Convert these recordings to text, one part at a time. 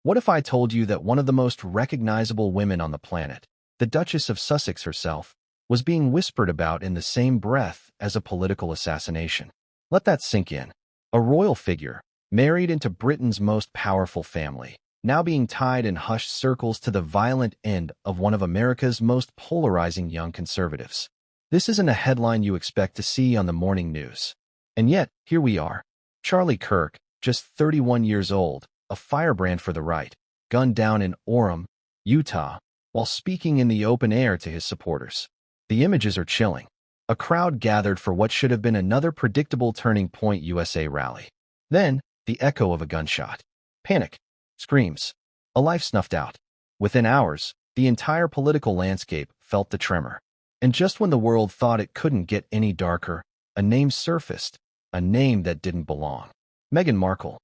What if I told you that one of the most recognizable women on the planet, the Duchess of Sussex herself, was being whispered about in the same breath as a political assassination? Let that sink in. A royal figure, married into Britain's most powerful family, now being tied in hushed circles to the violent end of one of America's most polarizing young conservatives. This isn't a headline you expect to see on the morning news. And yet, here we are. Charlie Kirk, just 31 years old, a firebrand for the right, gunned down in Orem, Utah, while speaking in the open air to his supporters. The images are chilling. A crowd gathered for what should have been another predictable Turning Point USA rally. Then, the echo of a gunshot. Panic. Screams. A life snuffed out. Within hours, the entire political landscape felt the tremor. And just when the world thought it couldn't get any darker, a name surfaced, a name that didn't belong. Meghan Markle.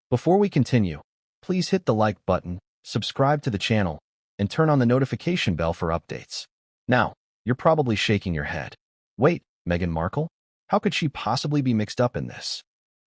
Before we continue, please hit the like button, subscribe to the channel, and turn on the notification bell for updates. Now, you're probably shaking your head. Wait, Meghan Markle? How could she possibly be mixed up in this?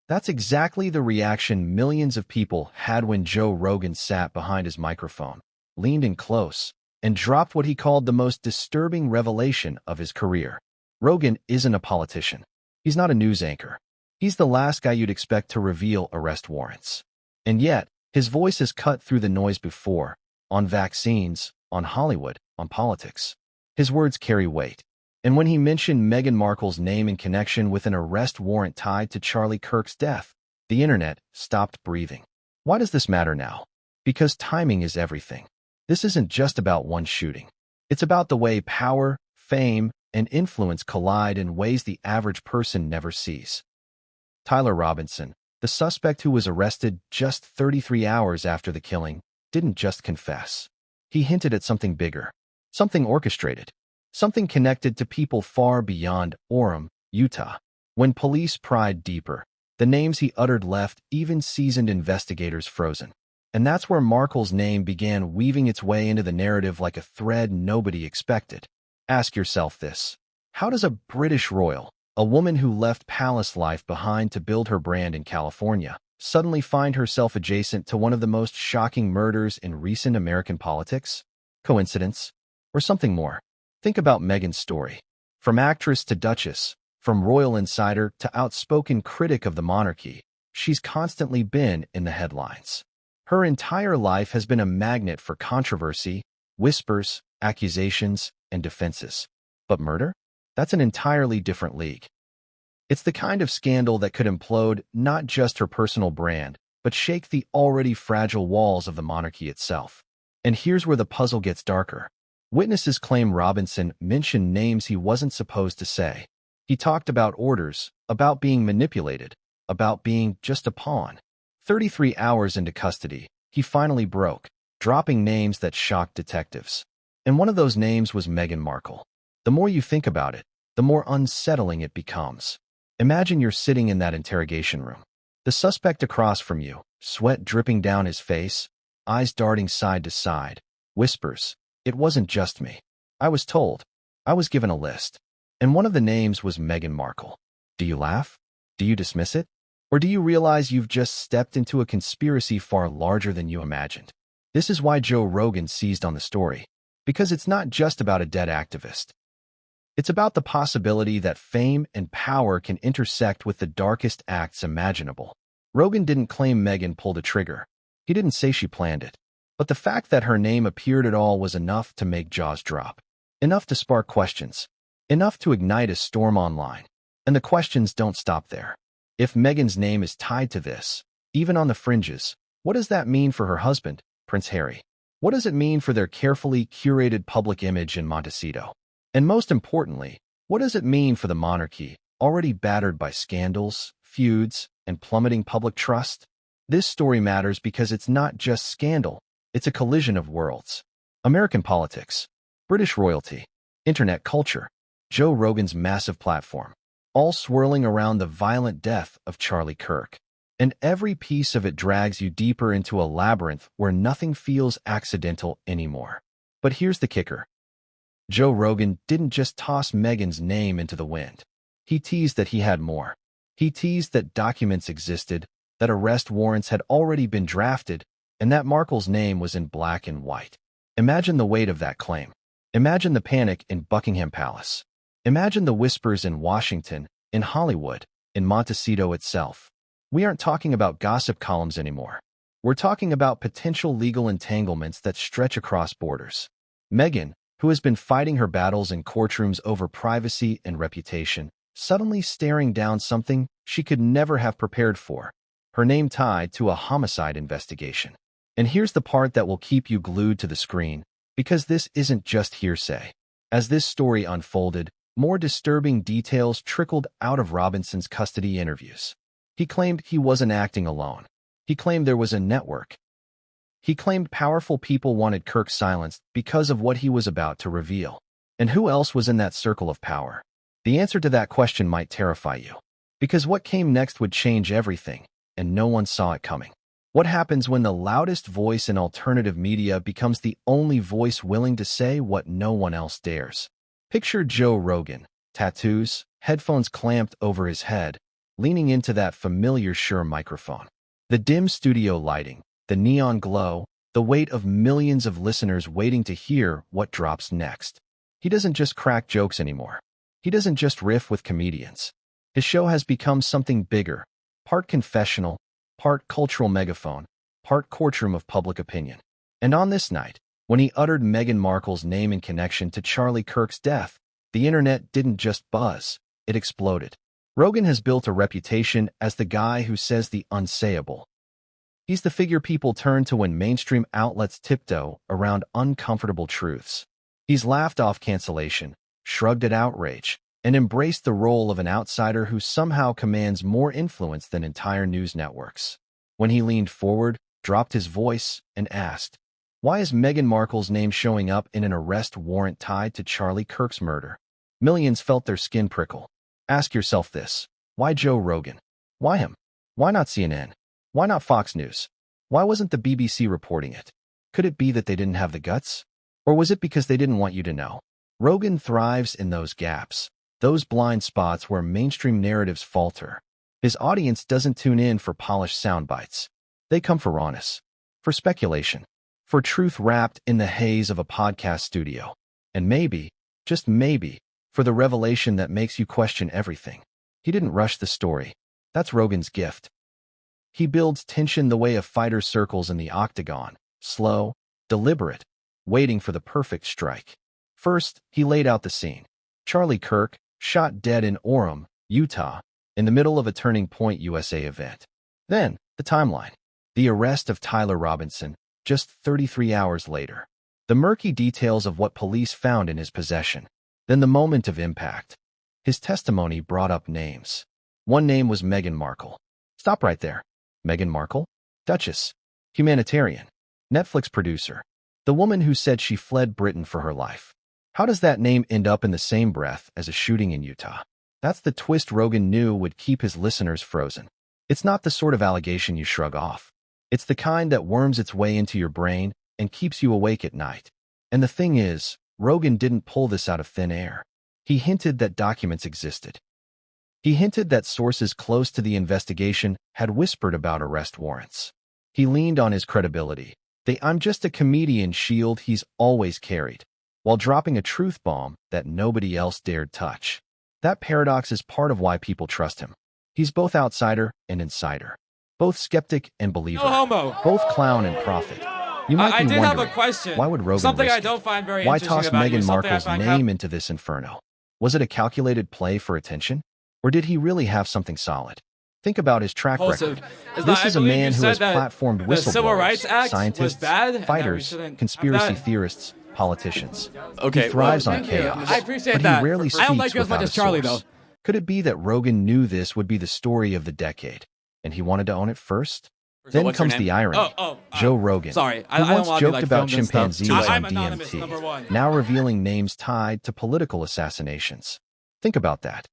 That's exactly the reaction millions of people had when Joe Rogan sat behind his microphone, leaned in close, and dropped what he called the most disturbing revelation of his career. Rogan isn't a politician. He's not a news anchor. He's the last guy you'd expect to reveal arrest warrants. And yet, his voice has cut through the noise before, on vaccines, on Hollywood, on politics. His words carry weight. And when he mentioned Meghan Markle's name in connection with an arrest warrant tied to Charlie Kirk's death, the internet stopped breathing. Why does this matter now? Because timing is everything. This isn't just about one shooting. It's about the way power, fame, and influence collide in ways the average person never sees. Tyler Robinson, the suspect who was arrested just 33 hours after the killing, didn't just confess. He hinted at something bigger, something orchestrated. Something connected to people far beyond Orem, Utah. When police pried deeper, the names he uttered left even seasoned investigators frozen. And that's where Markle's name began weaving its way into the narrative like a thread nobody expected. Ask yourself this. How does a British royal, a woman who left palace life behind to build her brand in California, suddenly find herself adjacent to one of the most shocking murders in recent American politics? Coincidence? Or something more? Think about Meghan's story. From actress to duchess, from royal insider to outspoken critic of the monarchy, she's constantly been in the headlines. Her entire life has been a magnet for controversy, whispers, accusations, and defenses. But murder? That's an entirely different league. It's the kind of scandal that could implode not just her personal brand, but shake the already fragile walls of the monarchy itself. And here's where the puzzle gets darker. Witnesses claim Robinson mentioned names he wasn't supposed to say. He talked about orders, about being manipulated, about being just a pawn. 33 hours into custody, he finally broke, dropping names that shocked detectives. And one of those names was Meghan Markle. The more you think about it, the more unsettling it becomes. Imagine you're sitting in that interrogation room. The suspect across from you, sweat dripping down his face, eyes darting side to side, whispers, "It wasn't just me. I was told. I was given a list." And one of the names was Meghan Markle. Do you laugh? Do you dismiss it? Or do you realize you've just stepped into a conspiracy far larger than you imagined? This is why Joe Rogan seized on the story. Because it's not just about a dead activist. It's about the possibility that fame and power can intersect with the darkest acts imaginable. Rogan didn't claim Meghan pulled a trigger. He didn't say she planned it. But the fact that her name appeared at all was enough to make jaws drop. Enough to spark questions. Enough to ignite a storm online. And the questions don't stop there. If Meghan's name is tied to this, even on the fringes, what does that mean for her husband, Prince Harry? What does it mean for their carefully curated public image in Montecito? And most importantly, what does it mean for the monarchy, already battered by scandals, feuds, and plummeting public trust? This story matters because it's not just scandal. It's a collision of worlds. American politics, British royalty, internet culture, Joe Rogan's massive platform, all swirling around the violent death of Charlie Kirk. And every piece of it drags you deeper into a labyrinth where nothing feels accidental anymore. But here's the kicker. Joe Rogan didn't just toss Meghan's name into the wind. He teased that he had more. He teased that documents existed, that arrest warrants had already been drafted, and that Markle's name was in black and white. Imagine the weight of that claim. Imagine the panic in Buckingham Palace. Imagine the whispers in Washington, in Hollywood, in Montecito itself. We aren't talking about gossip columns anymore. We're talking about potential legal entanglements that stretch across borders. Meghan, who has been fighting her battles in courtrooms over privacy and reputation, suddenly staring down something she could never have prepared for. Her name tied to a homicide investigation. And here's the part that will keep you glued to the screen, because this isn't just hearsay. As this story unfolded, more disturbing details trickled out of Robinson's custody interviews. He claimed he wasn't acting alone. He claimed there was a network. He claimed powerful people wanted Kirk silenced because of what he was about to reveal. And who else was in that circle of power? The answer to that question might terrify you. Because what came next would change everything, and no one saw it coming. What happens when the loudest voice in alternative media becomes the only voice willing to say what no one else dares? Picture Joe Rogan, tattoos, headphones clamped over his head, leaning into that familiar Shure microphone. The dim studio lighting, the neon glow, the weight of millions of listeners waiting to hear what drops next. He doesn't just crack jokes anymore. He doesn't just riff with comedians. His show has become something bigger, part confessional, part cultural megaphone, part courtroom of public opinion. And on this night, when he uttered Meghan Markle's name in connection to Charlie Kirk's death, the internet didn't just buzz, it exploded. Rogan has built a reputation as the guy who says the unsayable. He's the figure people turn to when mainstream outlets tiptoe around uncomfortable truths. He's laughed off cancellation, shrugged at outrage, and embraced the role of an outsider who somehow commands more influence than entire news networks. When he leaned forward, dropped his voice, and asked, "Why is Meghan Markle's name showing up in an arrest warrant tied to Charlie Kirk's murder?" Millions felt their skin prickle. Ask yourself this. Why Joe Rogan? Why him? Why not CNN? Why not Fox News? Why wasn't the BBC reporting it? Could it be that they didn't have the guts? Or was it because they didn't want you to know? Rogan thrives in those gaps, those blind spots where mainstream narratives falter. His audience doesn't tune in for polished sound bites. They come for rawness, for speculation, for truth wrapped in the haze of a podcast studio. And maybe, just maybe, for the revelation that makes you question everything. He didn't rush the story. That's Rogan's gift. He builds tension the way a fighter circles in the octagon, slow, deliberate, waiting for the perfect strike. First, he laid out the scene. Charlie Kirk, shot dead in Orem, Utah, in the middle of a Turning Point USA event. Then, the timeline. The arrest of Tyler Robinson, just 33 hours later. The murky details of what police found in his possession. Then the moment of impact. His testimony brought up names. One name was Meghan Markle. Stop right there. Meghan Markle? Duchess. Humanitarian. Netflix producer. The woman who said she fled Britain for her life. How does that name end up in the same breath as a shooting in Utah? That's the twist Rogan knew would keep his listeners frozen. It's not the sort of allegation you shrug off. It's the kind that worms its way into your brain and keeps you awake at night. And the thing is, Rogan didn't pull this out of thin air. He hinted that documents existed. He hinted that sources close to the investigation had whispered about arrest warrants. He leaned on his credibility, the "I'm just a comedian" shield he's always carried, while dropping a truth bomb that nobody else dared touch. That paradox is part of why people trust him. He's both outsider and insider, both skeptic and believer, No homo. both clown and prophet. You might I be did have a wondering, question. why would Rogan Something risk I don't it? find very Why interesting toss about you, Meghan something I Markle's find name into this inferno? Was it a calculated play for attention? Or did he really have something solid? Think about his track Repulsive. record. This is a man who has platformed the Civil Rights whistleblowers, Act was scientists, bad, and fighters, that we shouldn't conspiracy have that? theorists, politicians. Okay, He thrives well, on thank you. chaos, I appreciate but that. he rarely I speaks don't like you as much without as a Charlie, source. though. Could it be that Rogan knew this would be the story of the decade, and he wanted to own it first? Then what's your comes the name? irony. Joe Rogan, sorry, I who don't once wanna be, joked like, about filmed and stuff. chimpanzees I'm on anonymous, number DMT, one. now revealing names tied to political assassinations. Think about that.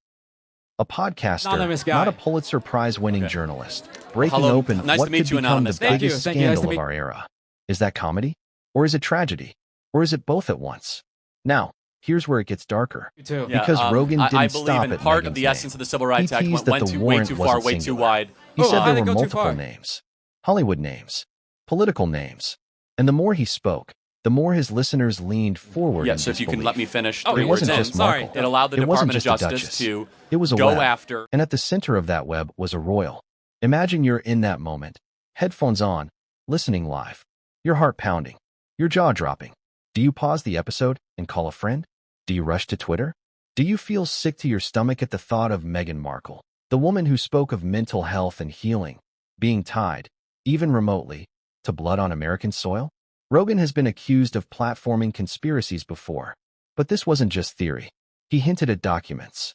A podcaster, Anonymous guy. not a Pulitzer Prize-winning journalist, breaking Hello. open Nice what to meet could you, become anonymous the guy. biggest Thank you. Nice scandal to of meet- our era. Is that comedy? Or is it tragedy? Or is it both at once? Now, here's where it gets darker. You too. Because Rogan didn't I believe stop in at part of Meghan's the name. essence of the Civil Rights He Act teased went that the way warrant too far, wasn't way too singular. wide. He said how'd there it were go too multiple far? names. Hollywood names. Political names. And the more he spoke, the more his listeners leaned forward in So if you can disbelief. let me finish. It wasn't just Markle. It allowed the It wasn't Department of just a Justice duchess. to It was a go web. after. And at the center of that web was a royal. Imagine you're in that moment, headphones on, listening live, your heart pounding, your jaw dropping. Do you pause the episode and call a friend? Do you rush to Twitter? Do you feel sick to your stomach at the thought of Meghan Markle, the woman who spoke of mental health and healing, being tied, even remotely, to blood on American soil? Rogan has been accused of platforming conspiracies before, but this wasn't just theory. He hinted at documents.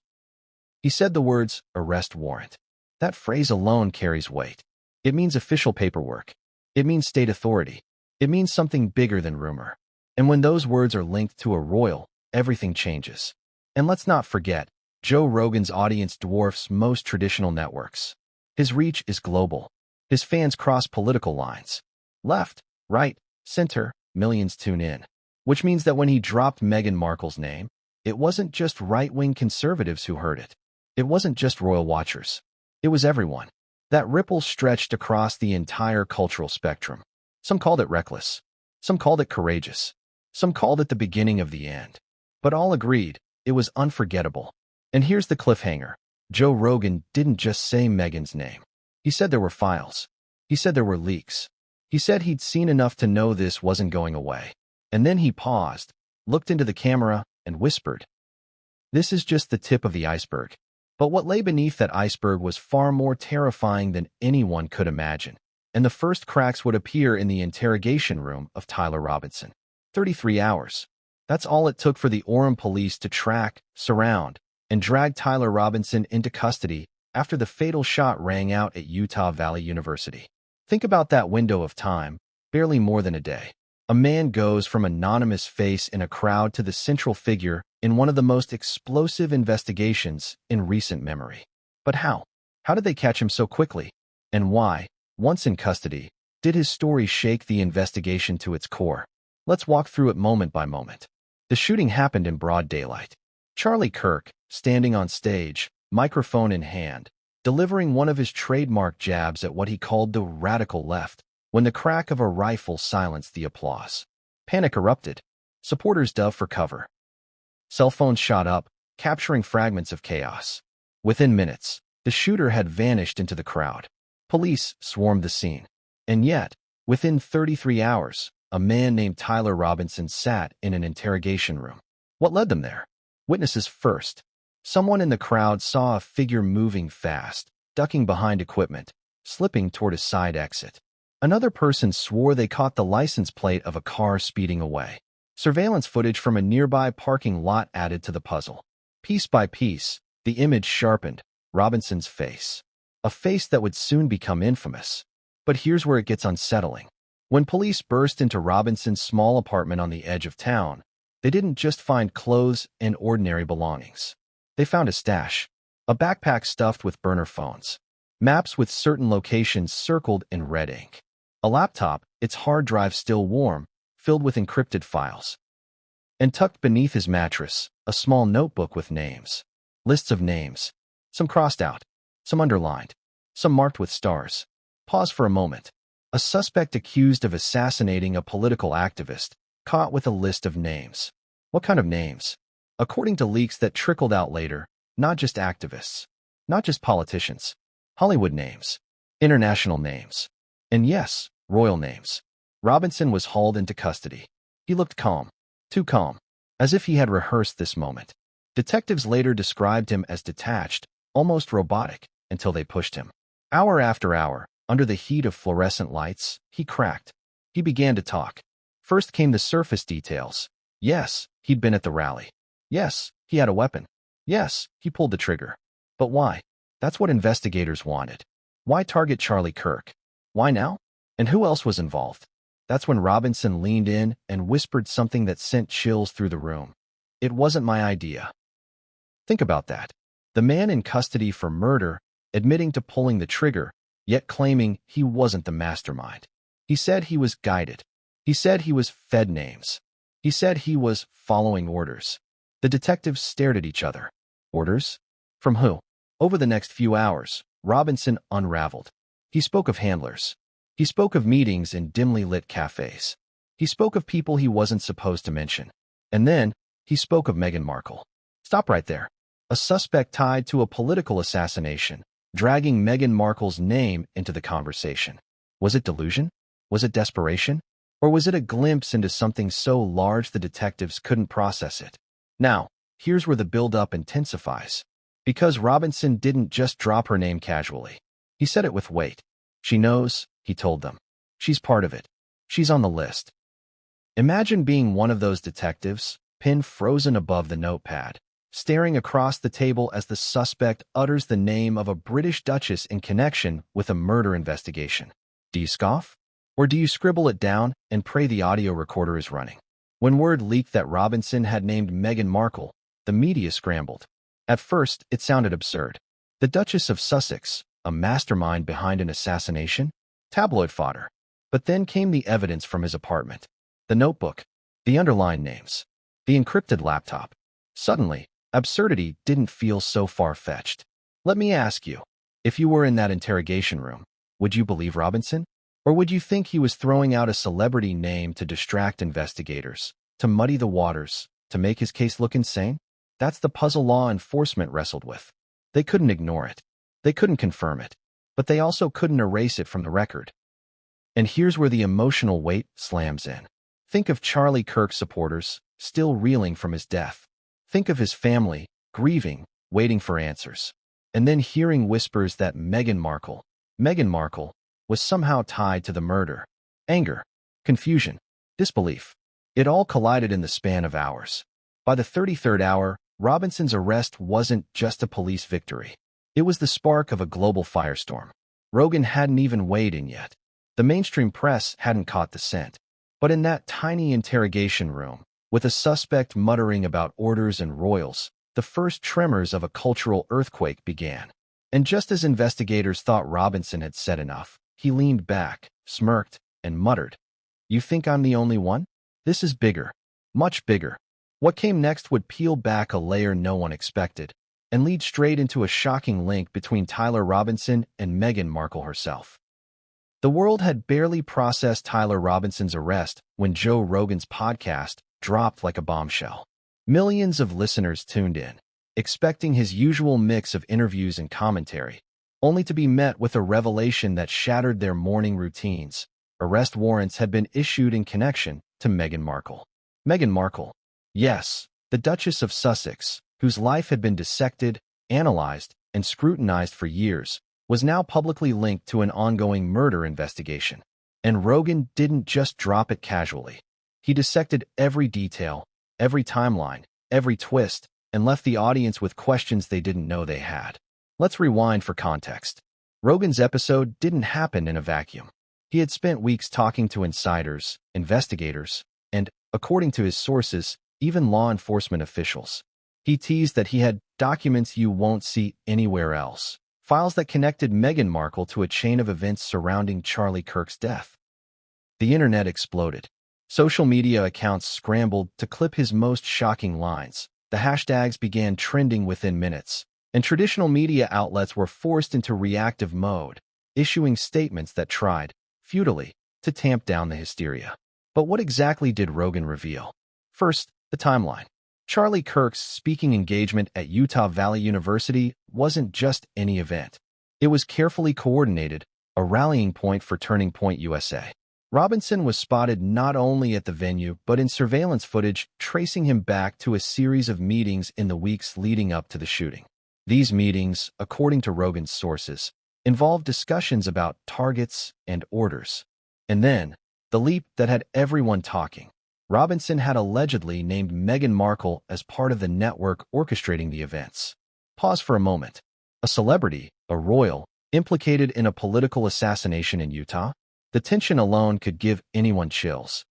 He said the words, arrest warrant. That phrase alone carries weight. It means official paperwork. It means state authority. It means something bigger than rumor. And when those words are linked to a royal, everything changes. And let's not forget, Joe Rogan's audience dwarfs most traditional networks. His reach is global. His fans cross political lines. Left, right, center, millions tune in. Which means that when he dropped Meghan Markle's name, it wasn't just right-wing conservatives who heard it. It wasn't just royal watchers. It was everyone. That ripple stretched across the entire cultural spectrum. Some called it reckless. Some called it courageous. Some called it the beginning of the end. But all agreed, it was unforgettable. And here's the cliffhanger. Joe Rogan didn't just say Meghan's name. He said there were files. He said there were leaks. He said he'd seen enough to know this wasn't going away. And then he paused, looked into the camera, and whispered, "This is just the tip of the iceberg." But what lay beneath that iceberg was far more terrifying than anyone could imagine. And the first cracks would appear in the interrogation room of Tyler Robinson. 33 hours. That's all it took for the Orem police to track, surround, and drag Tyler Robinson into custody after the fatal shot rang out at Utah Valley University. Think about that window of time, barely more than a day. A man goes from anonymous face in a crowd to the central figure in one of the most explosive investigations in recent memory. But how? How did they catch him so quickly? And why, once in custody, did his story shake the investigation to its core? Let's walk through it moment by moment. The shooting happened in broad daylight. Charlie Kirk, standing on stage, microphone in hand, delivering one of his trademark jabs at what he called the radical left, when the crack of a rifle silenced the applause. Panic erupted. Supporters dove for cover. Cell phones shot up, capturing fragments of chaos. Within minutes, the shooter had vanished into the crowd. Police swarmed the scene. And yet, within 33 hours, a man named Tyler Robinson sat in an interrogation room. What led them there? Witnesses first. Someone in the crowd saw a figure moving fast, ducking behind equipment, slipping toward a side exit. Another person swore they caught the license plate of a car speeding away. Surveillance footage from a nearby parking lot added to the puzzle. Piece by piece, the image sharpened Robinson's face. A face that would soon become infamous. But here's where it gets unsettling. When police burst into Robinson's small apartment on the edge of town, they didn't just find clothes and ordinary belongings. They found a stash, a backpack stuffed with burner phones, maps with certain locations circled in red ink, a laptop, its hard drive still warm, filled with encrypted files. And tucked beneath his mattress, a small notebook with names. Lists of names. Some crossed out, some underlined, some marked with stars. Pause for a moment. A suspect accused of assassinating a political activist, caught with a list of names. What kind of names? According to leaks that trickled out later, not just activists, not just politicians, Hollywood names, international names, and yes, royal names. Robinson was hauled into custody. He looked calm, too calm, as if he had rehearsed this moment. Detectives later described him as detached, almost robotic, until they pushed him. Hour after hour, under the heat of fluorescent lights, he cracked. He began to talk. First came the surface details. Yes, he'd been at the rally. Yes, he had a weapon. Yes, he pulled the trigger. But why? That's what investigators wanted. Why target Charlie Kirk? Why now? And who else was involved? That's when Robinson leaned in and whispered something that sent chills through the room. It wasn't my idea. Think about that. The man in custody for murder, admitting to pulling the trigger, yet claiming he wasn't the mastermind. He said he was guided. He said he was fed names. He said he was following orders. The detectives stared at each other. Orders? From who? Over the next few hours, Robinson unraveled. He spoke of handlers. He spoke of meetings in dimly lit cafes. He spoke of people he wasn't supposed to mention. And then, he spoke of Meghan Markle. Stop right there. A suspect tied to a political assassination, dragging Meghan Markle's name into the conversation. Was it delusion? Was it desperation? Or was it a glimpse into something so large the detectives couldn't process it? Now, here's where the build-up intensifies. Because Robinson didn't just drop her name casually. He said it with weight. She knows, he told them. She's part of it. She's on the list. Imagine being one of those detectives, pin frozen above the notepad, staring across the table as the suspect utters the name of a British duchess in connection with a murder investigation. Do you scoff? Or do you scribble it down and pray the audio recorder is running? When word leaked that Robinson had named Meghan Markle, the media scrambled. At first, it sounded absurd. The Duchess of Sussex, a mastermind behind an assassination? Tabloid fodder. But then came the evidence from his apartment. The notebook, the underlined names, the encrypted laptop. Suddenly, absurdity didn't feel so far-fetched. Let me ask you, if you were in that interrogation room, would you believe Robinson? Or would you think he was throwing out a celebrity name to distract investigators, to muddy the waters, to make his case look insane? That's the puzzle law enforcement wrestled with. They couldn't ignore it. They couldn't confirm it. But they also couldn't erase it from the record. And here's where the emotional weight slams in. Think of Charlie Kirk's supporters, still reeling from his death. Think of his family, grieving, waiting for answers. And then hearing whispers that Meghan Markle, was somehow tied to the murder. Anger, confusion, disbelief. It all collided in the span of hours. By the 33rd hour, Robinson's arrest wasn't just a police victory. It was the spark of a global firestorm. Rogan hadn't even weighed in yet. The mainstream press hadn't caught the scent. But in that tiny interrogation room, with a suspect muttering about orders and royals, the first tremors of a cultural earthquake began. And just as investigators thought Robinson had said enough, he leaned back, smirked, and muttered, "You think I'm the only one? This is bigger. Much bigger." What came next would peel back a layer no one expected, and lead straight into a shocking link between Tyler Robinson and Meghan Markle herself. The world had barely processed Tyler Robinson's arrest when Joe Rogan's podcast dropped like a bombshell. Millions of listeners tuned in, expecting his usual mix of interviews and commentary, only to be met with a revelation that shattered their morning routines. Arrest warrants had been issued in connection to Meghan Markle. Meghan Markle, yes, the Duchess of Sussex, whose life had been dissected, analyzed, and scrutinized for years, was now publicly linked to an ongoing murder investigation. And Rogan didn't just drop it casually. He dissected every detail, every timeline, every twist, and left the audience with questions they didn't know they had. Let's rewind for context. Rogan's episode didn't happen in a vacuum. He had spent weeks talking to insiders, investigators, and, according to his sources, even law enforcement officials. He teased that he had documents you won't see anywhere else, files that connected Meghan Markle to a chain of events surrounding Charlie Kirk's death. The internet exploded. Social media accounts scrambled to clip his most shocking lines. The hashtags began trending within minutes, and traditional media outlets were forced into reactive mode, issuing statements that tried, futilely, to tamp down the hysteria. But what exactly did Rogan reveal? First, the timeline. Charlie Kirk's speaking engagement at Utah Valley University wasn't just any event. It was carefully coordinated, a rallying point for Turning Point USA. Robinson was spotted not only at the venue but in surveillance footage tracing him back to a series of meetings in the weeks leading up to the shooting. These meetings, according to Rogan's sources, involved discussions about targets and orders. And then, the leap that had everyone talking. Robinson had allegedly named Meghan Markle as part of the network orchestrating the events. Pause for a moment. A celebrity, a royal, implicated in a political assassination in Utah? The tension alone could give anyone chills.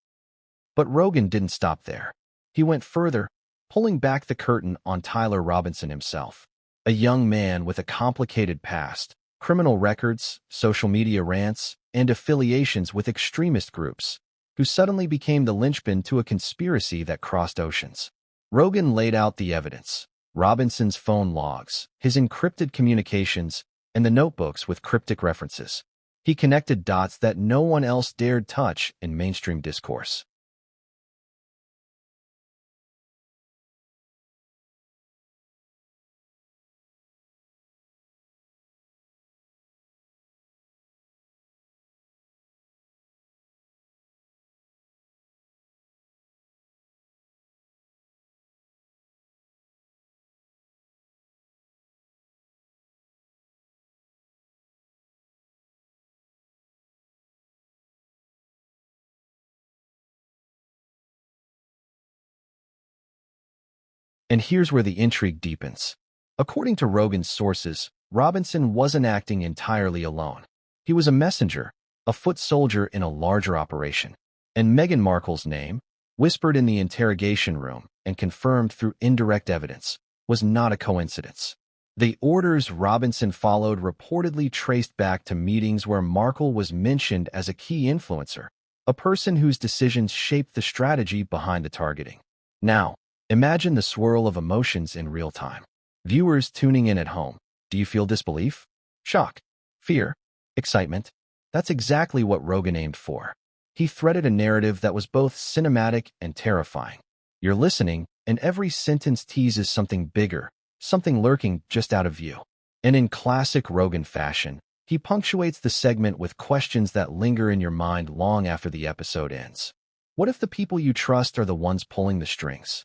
But Rogan didn't stop there. He went further, pulling back the curtain on Tyler Robinson himself. A young man with a complicated past, criminal records, social media rants, and affiliations with extremist groups, who suddenly became the linchpin to a conspiracy that crossed oceans. Rogan laid out the evidence: Robinson's phone logs, his encrypted communications, and the notebooks with cryptic references. He connected dots that no one else dared touch in mainstream discourse. And here's where the intrigue deepens. According to Rogan's sources, Robinson wasn't acting entirely alone. He was a messenger, a foot soldier in a larger operation. And Meghan Markle's name, whispered in the interrogation room and confirmed through indirect evidence, was not a coincidence. The orders Robinson followed reportedly traced back to meetings where Markle was mentioned as a key influencer, a person whose decisions shaped the strategy behind the targeting. Now, imagine the swirl of emotions in real time. Viewers tuning in at home, do you feel disbelief? Shock? Fear? Excitement? That's exactly what Rogan aimed for. He threaded a narrative that was both cinematic and terrifying. You're listening, and every sentence teases something bigger, something lurking just out of view. And in classic Rogan fashion, he punctuates the segment with questions that linger in your mind long after the episode ends. What if the people you trust are the ones pulling the strings?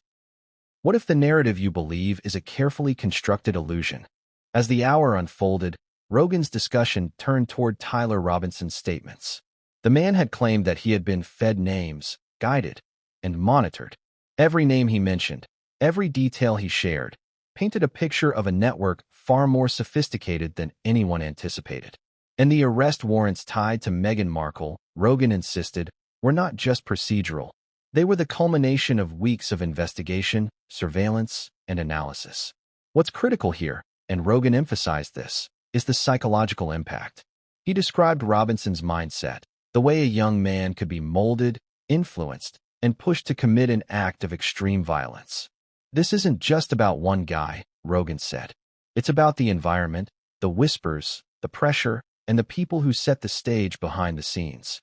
What if the narrative you believe is a carefully constructed illusion? As the hour unfolded, Rogan's discussion turned toward Tyler Robinson's statements. The man had claimed that he had been fed names, guided, and monitored. Every name he mentioned, every detail he shared, painted a picture of a network far more sophisticated than anyone anticipated. And the arrest warrants tied to Meghan Markle, Rogan insisted, were not just procedural. They were the culmination of weeks of investigation, surveillance, and analysis. What's critical here, and Rogan emphasized this, is the psychological impact. He described Robinson's mindset, the way a young man could be molded, influenced, and pushed to commit an act of extreme violence. This isn't just about one guy, Rogan said. It's about the environment, the whispers, the pressure, and the people who set the stage behind the scenes.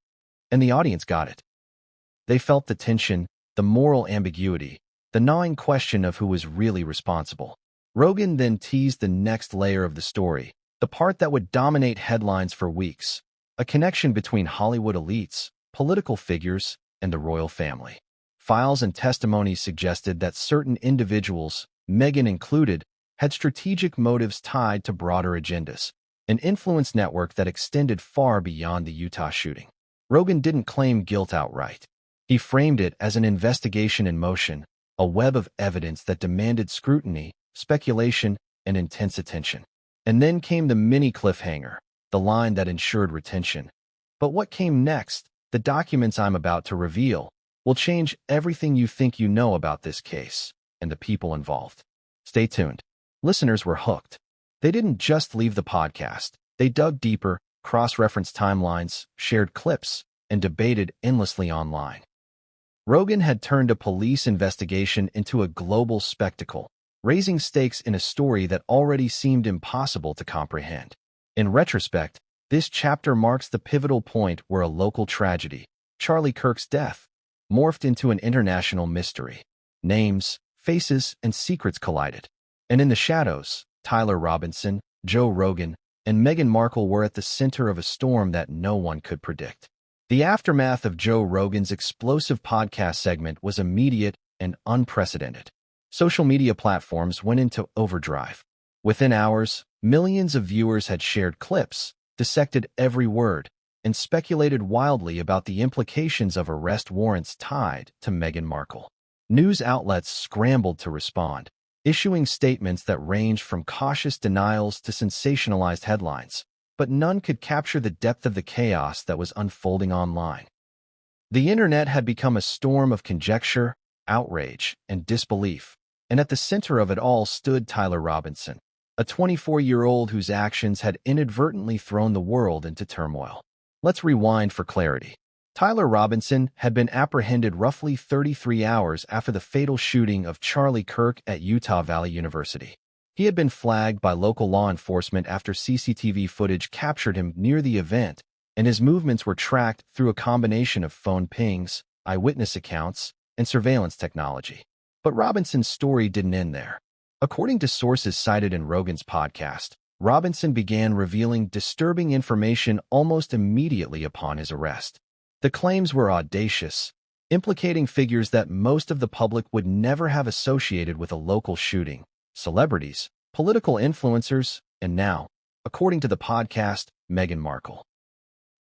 And the audience got it. They felt the tension, the moral ambiguity, the gnawing question of who was really responsible. Rogan then teased the next layer of the story, the part that would dominate headlines for weeks, a connection between Hollywood elites, political figures, and the royal family. Files and testimonies suggested that certain individuals, Meghan included, had strategic motives tied to broader agendas, an influence network that extended far beyond the Utah shooting. Rogan didn't claim guilt outright. He framed it as an investigation in motion, a web of evidence that demanded scrutiny, speculation, and intense attention. And then came the mini cliffhanger, the line that ensured retention. But what came next, the documents I'm about to reveal, will change everything you think you know about this case and the people involved. Stay tuned. Listeners were hooked. They didn't just leave the podcast. They dug deeper, cross-referenced timelines, shared clips, and debated endlessly online. Rogan had turned a police investigation into a global spectacle, raising stakes in a story that already seemed impossible to comprehend. In retrospect, this chapter marks the pivotal point where a local tragedy, Charlie Kirk's death, morphed into an international mystery. Names, faces, and secrets collided. And in the shadows, Tyler Robinson, Joe Rogan, and Meghan Markle were at the center of a storm that no one could predict. The aftermath of Joe Rogan's explosive podcast segment was immediate and unprecedented. Social media platforms went into overdrive. Within hours, millions of viewers had shared clips, dissected every word, and speculated wildly about the implications of arrest warrants tied to Meghan Markle. News outlets scrambled to respond, issuing statements that ranged from cautious denials to sensationalized headlines, but none could capture the depth of the chaos that was unfolding online. The internet had become a storm of conjecture, outrage, and disbelief, and at the center of it all stood Tyler Robinson, a 24-year-old whose actions had inadvertently thrown the world into turmoil. Let's rewind for clarity. Tyler Robinson had been apprehended roughly 33 hours after the fatal shooting of Charlie Kirk at Utah Valley University. He had been flagged by local law enforcement after CCTV footage captured him near the event, and his movements were tracked through a combination of phone pings, eyewitness accounts, and surveillance technology. But Robinson's story didn't end there. According to sources cited in Rogan's podcast, Robinson began revealing disturbing information almost immediately upon his arrest. The claims were audacious, implicating figures that most of the public would never have associated with a local shooting: celebrities, political influencers, and now, according to the podcast, Meghan Markle.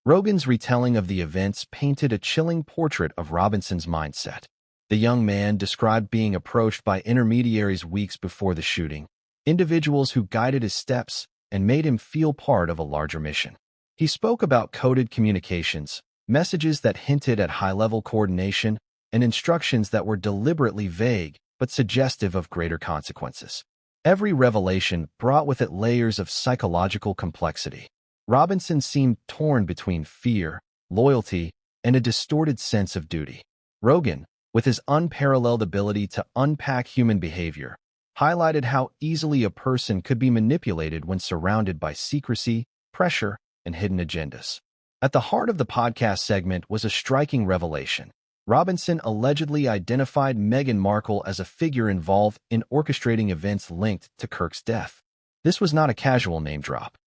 Rogan's retelling of the events painted a chilling portrait of Robinson's mindset. The young man described being approached by intermediaries weeks before the shooting, individuals who guided his steps and made him feel part of a larger mission. He spoke about coded communications, messages that hinted at high-level coordination, and instructions that were deliberately vague but suggestive of greater consequences. Every revelation brought with it layers of psychological complexity. Robinson seemed torn between fear, loyalty, and a distorted sense of duty. Rogan, with his unparalleled ability to unpack human behavior, highlighted how easily a person could be manipulated when surrounded by secrecy, pressure, and hidden agendas. At the heart of the podcast segment was a striking revelation. Robinson allegedly identified Meghan Markle as a figure involved in orchestrating events linked to Kirk's death. This was not a casual name drop.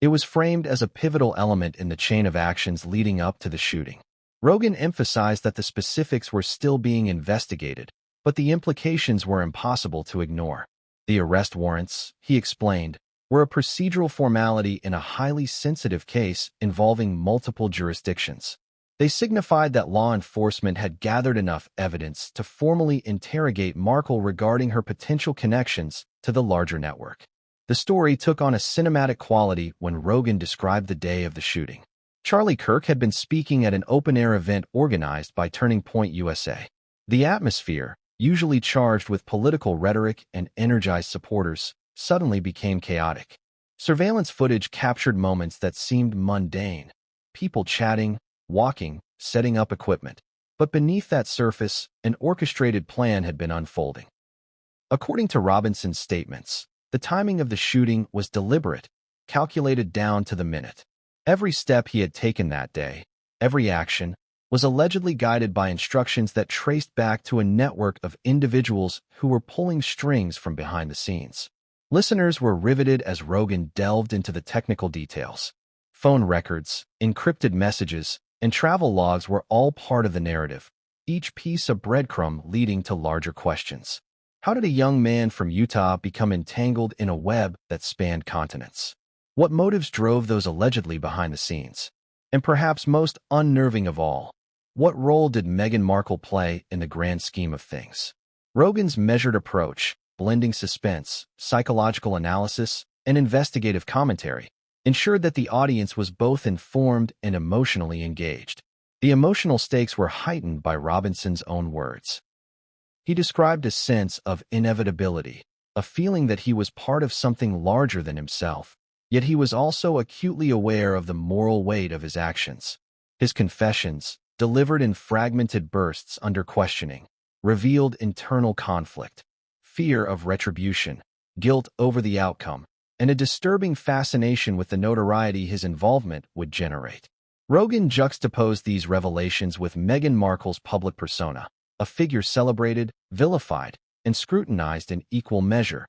It was framed as a pivotal element in the chain of actions leading up to the shooting. Rogan emphasized that the specifics were still being investigated, but the implications were impossible to ignore. The arrest warrants, he explained, were a procedural formality in a highly sensitive case involving multiple jurisdictions. They signified that law enforcement had gathered enough evidence to formally interrogate Markle regarding her potential connections to the larger network. The story took on a cinematic quality when Rogan described the day of the shooting. Charlie Kirk had been speaking at an open-air event organized by Turning Point USA. The atmosphere, usually charged with political rhetoric and energized supporters, suddenly became chaotic. Surveillance footage captured moments that seemed mundane: people chatting, walking, setting up equipment. But beneath that surface, an orchestrated plan had been unfolding. According to Robinson's statements, the timing of the shooting was deliberate, calculated down to the minute. Every step he had taken that day, every action, was allegedly guided by instructions that traced back to a network of individuals who were pulling strings from behind the scenes. Listeners were riveted as Rogan delved into the technical details. Phone records, encrypted messages, and travel logs were all part of the narrative, each piece a breadcrumb leading to larger questions. How did a young man from Utah become entangled in a web that spanned continents? What motives drove those allegedly behind the scenes? And perhaps most unnerving of all, what role did Meghan Markle play in the grand scheme of things? Rogan's measured approach, blending suspense, psychological analysis, and investigative commentary, ensured that the audience was both informed and emotionally engaged. The emotional stakes were heightened by Robinson's own words. He described a sense of inevitability, a feeling that he was part of something larger than himself, yet he was also acutely aware of the moral weight of his actions. His confessions, delivered in fragmented bursts under questioning, revealed internal conflict, fear of retribution, guilt over the outcome, and a disturbing fascination with the notoriety his involvement would generate. Rogan juxtaposed these revelations with Meghan Markle's public persona, a figure celebrated, vilified, and scrutinized in equal measure,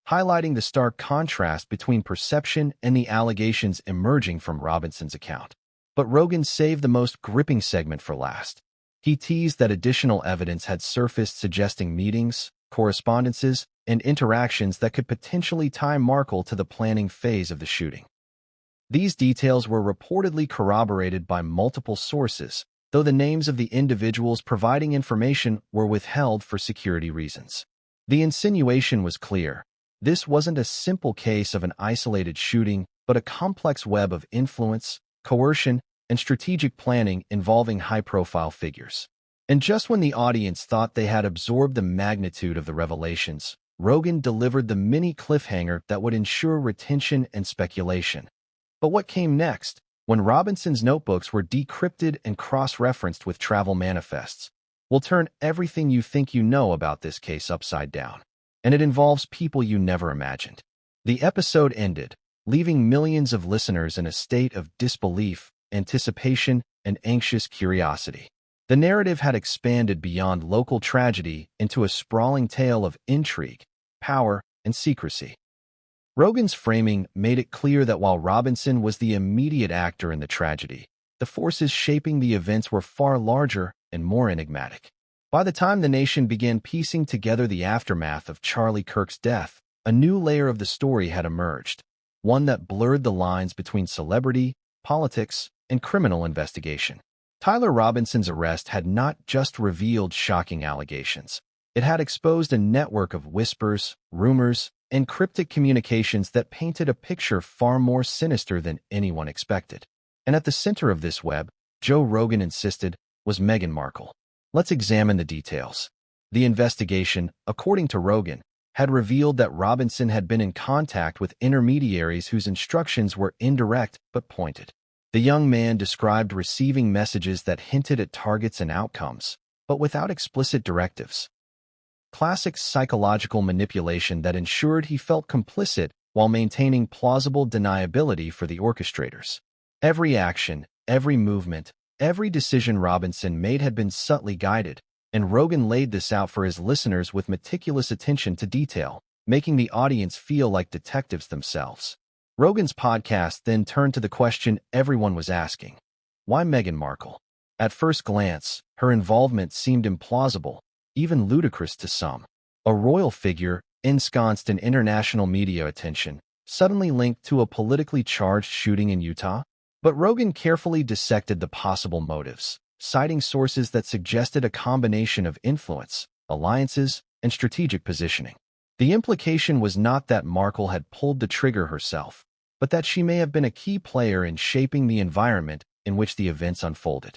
highlighting the stark contrast between perception and the allegations emerging from Robinson's account. But Rogan saved the most gripping segment for last. He teased that additional evidence had surfaced suggesting meetings, correspondences, and interactions that could potentially tie Markle to the planning phase of the shooting. These details were reportedly corroborated by multiple sources, though the names of the individuals providing information were withheld for security reasons. The insinuation was clear. This wasn't a simple case of an isolated shooting, but a complex web of influence, coercion, and strategic planning involving high-profile figures. And just when the audience thought they had absorbed the magnitude of the revelations, Rogan delivered the mini cliffhanger that would ensure retention and speculation. But what came next, when Robinson's notebooks were decrypted and cross-referenced with travel manifests, will turn everything you think you know about this case upside down. And it involves people you never imagined. The episode ended, leaving millions of listeners in a state of disbelief anticipation, and anxious curiosity. The narrative had expanded beyond local tragedy into a sprawling tale of intrigue, power, and secrecy. Rogan's framing made it clear that while Robinson was the immediate actor in the tragedy, the forces shaping the events were far larger and more enigmatic. By the time the nation began piecing together the aftermath of Charlie Kirk's death, a new layer of the story had emerged, one that blurred the lines between celebrity, politics, and criminal investigation. Tyler Robinson's arrest had not just revealed shocking allegations. It had exposed a network of whispers, rumors, and cryptic communications that painted a picture far more sinister than anyone expected. And at the center of this web, Joe Rogan insisted, was Meghan Markle. Let's examine the details. The investigation, according to Rogan, had revealed that Robinson had been in contact with intermediaries whose instructions were indirect but pointed. The young man described receiving messages that hinted at targets and outcomes, but without explicit directives. Classic psychological manipulation that ensured he felt complicit while maintaining plausible deniability for the orchestrators. Every action, every movement, every decision Robinson made had been subtly guided, and Rogan laid this out for his listeners with meticulous attention to detail, making the audience feel like detectives themselves. Rogan's podcast then turned to the question everyone was asking: why Meghan Markle? At first glance, her involvement seemed implausible, even ludicrous to some. A royal figure, ensconced in international media attention, suddenly linked to a politically charged shooting in Utah? But Rogan carefully dissected the possible motives, citing sources that suggested a combination of influence, alliances, and strategic positioning. The implication was not that Markle had pulled the trigger herself, but that she may have been a key player in shaping the environment in which the events unfolded.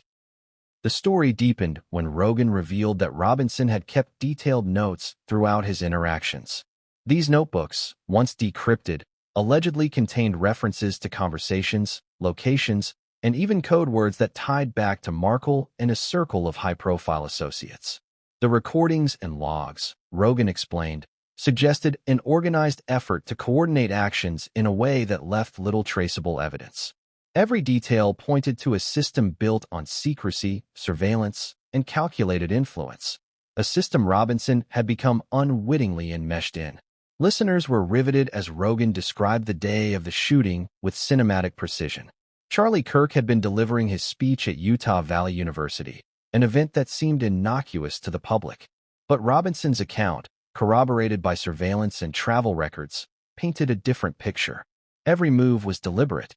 The story deepened when Rogan revealed that Robinson had kept detailed notes throughout his interactions. These notebooks, once decrypted, allegedly contained references to conversations, locations, and even code words that tied back to Markle and a circle of high-profile associates. The recordings and logs, Rogan explained, suggested an organized effort to coordinate actions in a way that left little traceable evidence. Every detail pointed to a system built on secrecy, surveillance, and calculated influence, a system Robinson had become unwittingly enmeshed in. Listeners were riveted as Rogan described the day of the shooting with cinematic precision. Charlie Kirk had been delivering his speech at Utah Valley University, an event that seemed innocuous to the public. But Robinson's account, corroborated by surveillance and travel records, painted a different picture. Every move was deliberate.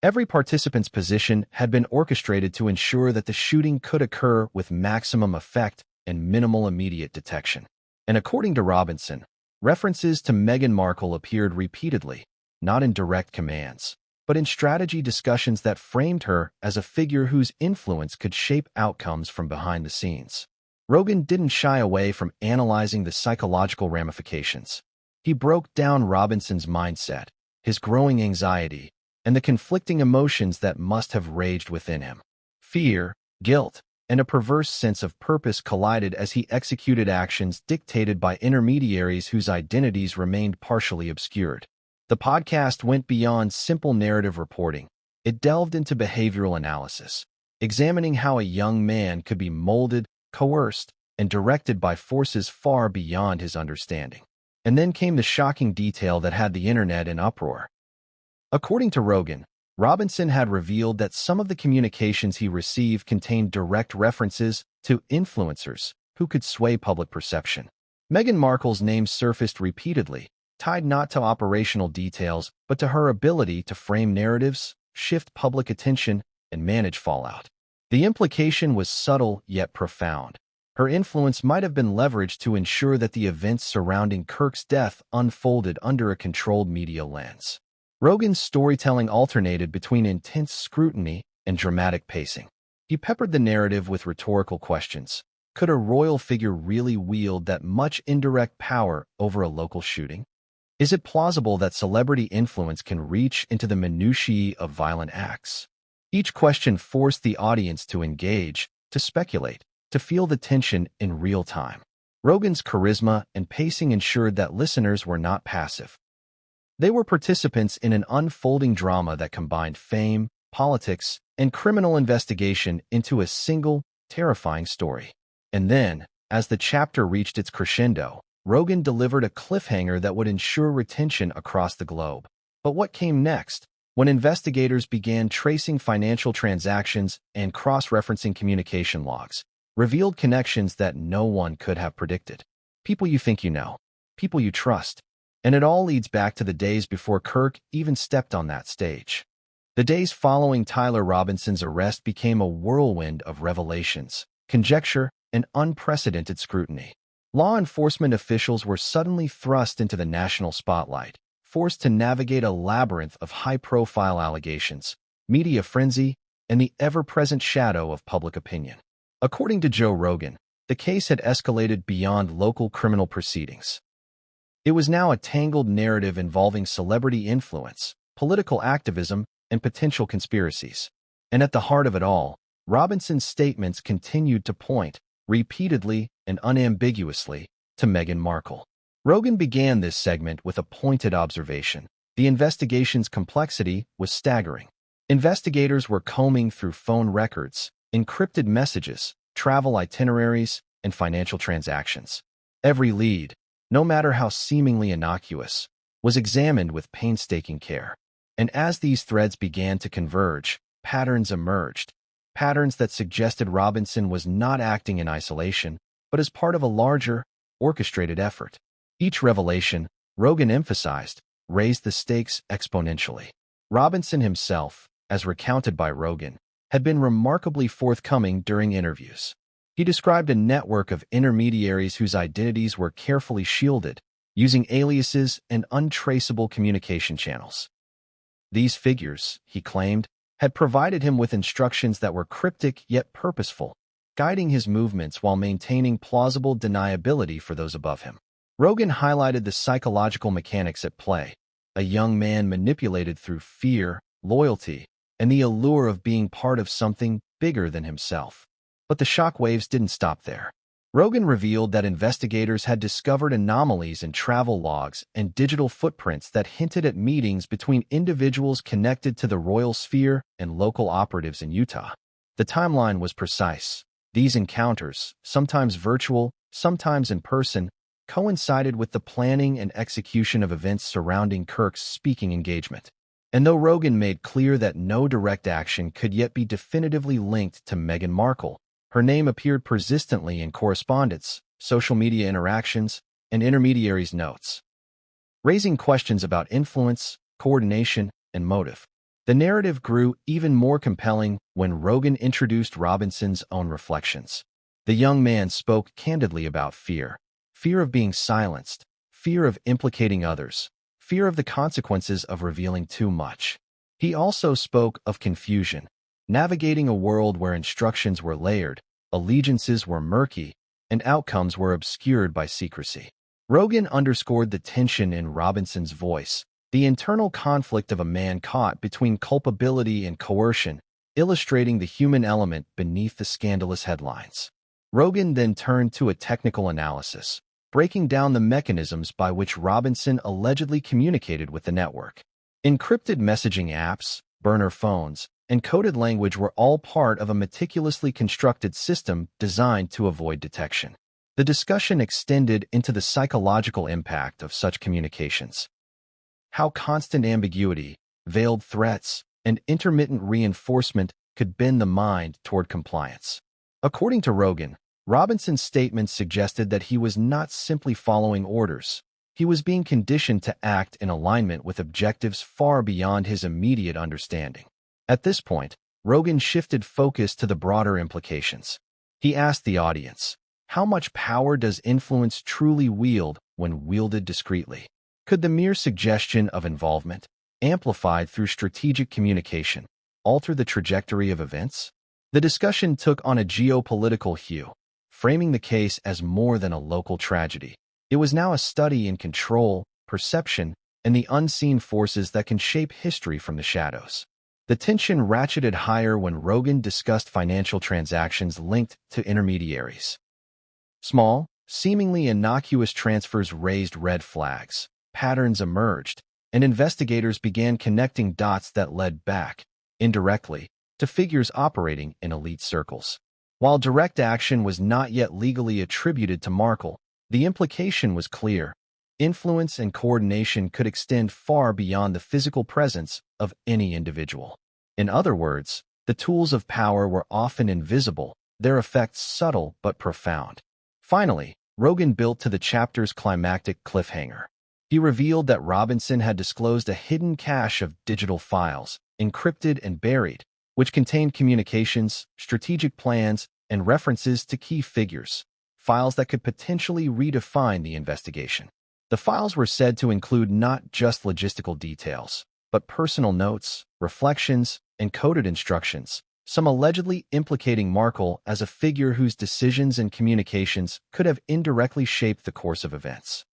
Every participant's position had been orchestrated to ensure that the shooting could occur with maximum effect and minimal immediate detection. And according to Robinson, references to Meghan Markle appeared repeatedly, not in direct commands, but in strategy discussions that framed her as a figure whose influence could shape outcomes from behind the scenes. Rogan didn't shy away from analyzing the psychological ramifications. He broke down Robinson's mindset, his growing anxiety, and the conflicting emotions that must have raged within him. Fear, guilt, and a perverse sense of purpose collided as he executed actions dictated by intermediaries whose identities remained partially obscured. The podcast went beyond simple narrative reporting. It delved into behavioral analysis, examining how a young man could be molded, coerced, and directed by forces far beyond his understanding. And then came the shocking detail that had the internet in uproar. According to Rogan, Robinson had revealed that some of the communications he received contained direct references to influencers who could sway public perception. Meghan Markle's name surfaced repeatedly, tied not to operational details, but to her ability to frame narratives, shift public attention, and manage fallout. The implication was subtle yet profound. Her influence might have been leveraged to ensure that the events surrounding Kirk's death unfolded under a controlled media lens. Rogan's storytelling alternated between intense scrutiny and dramatic pacing. He peppered the narrative with rhetorical questions. Could a royal figure really wield that much indirect power over a local shooting? Is it plausible that celebrity influence can reach into the minutiae of violent acts? Each question forced the audience to engage, to speculate, to feel the tension in real time. Rogan's charisma and pacing ensured that listeners were not passive. They were participants in an unfolding drama that combined fame, politics, and criminal investigation into a single, terrifying story. And then, as the chapter reached its crescendo, Rogan delivered a cliffhanger that would ensure retention across the globe. But what came next? When investigators began tracing financial transactions and cross-referencing communication logs, revealed connections that no one could have predicted. People you think you know, people you trust. And it all leads back to the days before Kirk even stepped on that stage. The days following Tyler Robinson's arrest became a whirlwind of revelations, conjecture, and unprecedented scrutiny. Law enforcement officials were suddenly thrust into the national spotlight, forced to navigate a labyrinth of high-profile allegations, media frenzy, and the ever-present shadow of public opinion. According to Joe Rogan, the case had escalated beyond local criminal proceedings. It was now a tangled narrative involving celebrity influence, political activism, and potential conspiracies. And at the heart of it all, Robinson's statements continued to point, repeatedly and unambiguously, to Meghan Markle. Rogan began this segment with a pointed observation. The investigation's complexity was staggering. Investigators were combing through phone records, encrypted messages, travel itineraries, and financial transactions. Every lead, no matter how seemingly innocuous, was examined with painstaking care. And as these threads began to converge, patterns emerged, patterns that suggested Robinson was not acting in isolation, but as part of a larger, orchestrated effort. Each revelation, Rogan emphasized, raised the stakes exponentially. Robinson himself, as recounted by Rogan, had been remarkably forthcoming during interviews. He described a network of intermediaries whose identities were carefully shielded, using aliases and untraceable communication channels. These figures, he claimed, had provided him with instructions that were cryptic yet purposeful, guiding his movements while maintaining plausible deniability for those above him. Rogan highlighted the psychological mechanics at play, a young man manipulated through fear, loyalty, and the allure of being part of something bigger than himself. But the shockwaves didn't stop there. Rogan revealed that investigators had discovered anomalies in travel logs and digital footprints that hinted at meetings between individuals connected to the royal sphere and local operatives in Utah. The timeline was precise. These encounters, sometimes virtual, sometimes in person, coincided with the planning and execution of events surrounding Kirk's speaking engagement. And though Rogan made clear that no direct action could yet be definitively linked to Meghan Markle, her name appeared persistently in correspondence, social media interactions, and intermediaries' notes, raising questions about influence, coordination, and motive. The narrative grew even more compelling when Rogan introduced Robinson's own reflections. The young man spoke candidly about fear of being silenced, fear of implicating others, fear of the consequences of revealing too much. He also spoke of confusion, navigating a world where instructions were layered, allegiances were murky, and outcomes were obscured by secrecy. Rogan underscored the tension in Robinson's voice, the internal conflict of a man caught between culpability and coercion, illustrating the human element beneath the scandalous headlines. Rogan then turned to a technical analysis, breaking down the mechanisms by which Robinson allegedly communicated with the network. Encrypted messaging apps, burner phones, and coded language were all part of a meticulously constructed system designed to avoid detection. The discussion extended into the psychological impact of such communications. How constant ambiguity, veiled threats, and intermittent reinforcement could bend the mind toward compliance. According to Rogan, Robinson's statements suggested that he was not simply following orders. He was being conditioned to act in alignment with objectives far beyond his immediate understanding. At this point, Rogan shifted focus to the broader implications. He asked the audience, how much power does influence truly wield when wielded discreetly? Could the mere suggestion of involvement, amplified through strategic communication, alter the trajectory of events? The discussion took on a geopolitical hue, framing the case as more than a local tragedy. It was now a study in control, perception, and the unseen forces that can shape history from the shadows. The tension ratcheted higher when Rogan discussed financial transactions linked to intermediaries. Small, seemingly innocuous transfers raised red flags, patterns emerged, and investigators began connecting dots that led back, indirectly, to figures operating in elite circles. While direct action was not yet legally attributed to Markle, the implication was clear. Influence and coordination could extend far beyond the physical presence of any individual. In other words, the tools of power were often invisible, their effects subtle but profound. Finally, Rogan built to the chapter's climactic cliffhanger. He revealed that Robinson had disclosed a hidden cache of digital files, encrypted and buried, which contained communications, strategic plans, and references to key figures, files that could potentially redefine the investigation. The files were said to include not just logistical details, but personal notes, reflections, and coded instructions, some allegedly implicating Markle as a figure whose decisions and communications could have indirectly shaped the course of events.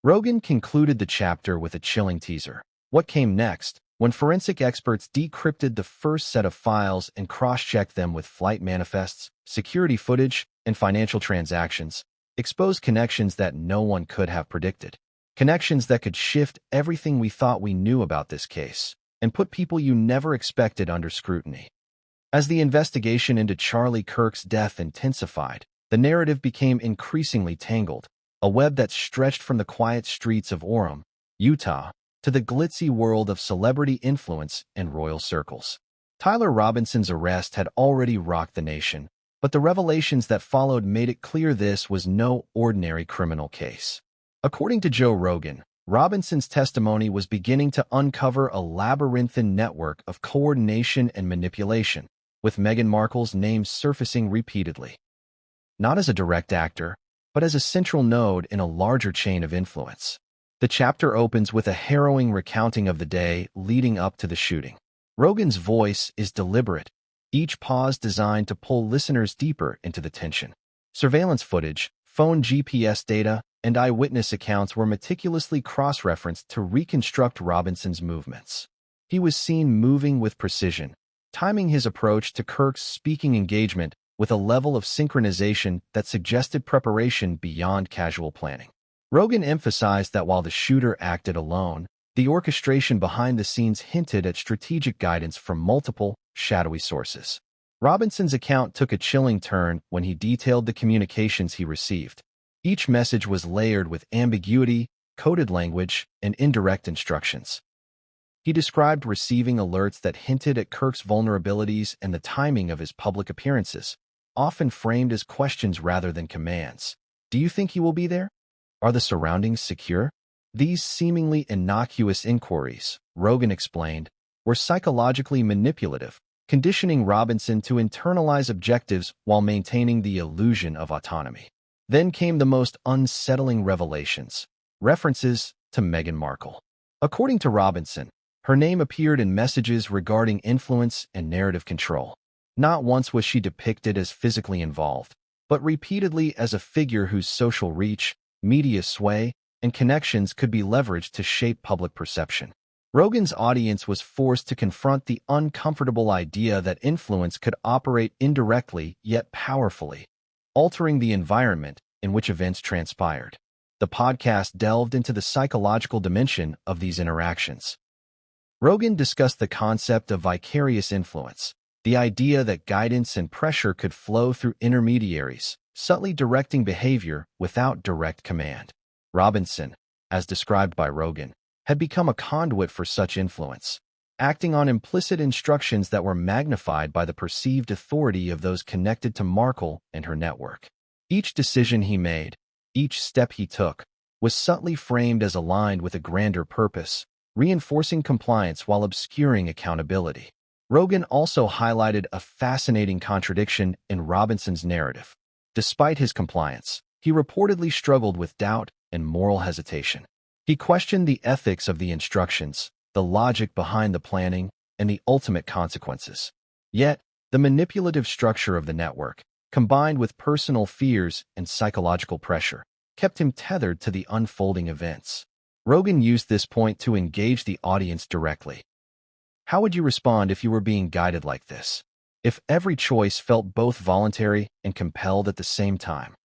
Rogan concluded the chapter with a chilling teaser. What came next, when forensic experts decrypted the first set of files and cross-checked them with flight manifests, security footage, and financial transactions, exposed connections that no one could have predicted. Connections that could shift everything we thought we knew about this case and put people you never expected under scrutiny. As the investigation into Charlie Kirk's death intensified, the narrative became increasingly tangled, a web that stretched from the quiet streets of Orem, Utah, to the glitzy world of celebrity influence and royal circles. Tyler Robinson's arrest had already rocked the nation, but the revelations that followed made it clear this was no ordinary criminal case. According to Joe Rogan, Robinson's testimony was beginning to uncover a labyrinthine network of coordination and manipulation, with Meghan Markle's name surfacing repeatedly. Not as a direct actor, but as a central node in a larger chain of influence. The chapter opens with a harrowing recounting of the day leading up to the shooting. Rogan's voice is deliberate, each pause designed to pull listeners deeper into the tension. Surveillance footage, phone GPS data, and eyewitness accounts were meticulously cross-referenced to reconstruct Robinson's movements. He was seen moving with precision, timing his approach to Kirk's speaking engagement with a level of synchronization that suggested preparation beyond casual planning. Rogan emphasized that while the shooter acted alone, the orchestration behind the scenes hinted at strategic guidance from multiple, shadowy sources. Robinson's account took a chilling turn when he detailed the communications he received. Each message was layered with ambiguity, coded language, and indirect instructions. He described receiving alerts that hinted at Kirk's vulnerabilities and the timing of his public appearances, often framed as questions rather than commands. Do you think he will be there? Are the surroundings secure? These seemingly innocuous inquiries, Rogan explained, were psychologically manipulative, conditioning Robinson to internalize objectives while maintaining the illusion of autonomy. Then came the most unsettling revelations, references to Meghan Markle. According to Robinson, her name appeared in messages regarding influence and narrative control. Not once was she depicted as physically involved, but repeatedly as a figure whose social reach, media sway, and connections could be leveraged to shape public perception. Rogan's audience was forced to confront the uncomfortable idea that influence could operate indirectly yet powerfully, altering the environment in which events transpired. The podcast delved into the psychological dimension of these interactions. Rogan discussed the concept of vicarious influence, the idea that guidance and pressure could flow through intermediaries, subtly directing behavior without direct command. Robinson, as described by Rogan, had become a conduit for such influence, acting on implicit instructions that were magnified by the perceived authority of those connected to Markle and her network. Each decision he made, each step he took, was subtly framed as aligned with a grander purpose, reinforcing compliance while obscuring accountability. Rogan also highlighted a fascinating contradiction in Robinson's narrative. Despite his compliance, he reportedly struggled with doubt and moral hesitation. He questioned the ethics of the instructions, the logic behind the planning, and the ultimate consequences. Yet, the manipulative structure of the network, combined with personal fears and psychological pressure, kept him tethered to the unfolding events. Rogan used this point to engage the audience directly. How would you respond if you were being guided like this? If every choice felt both voluntary and compelled at the same time?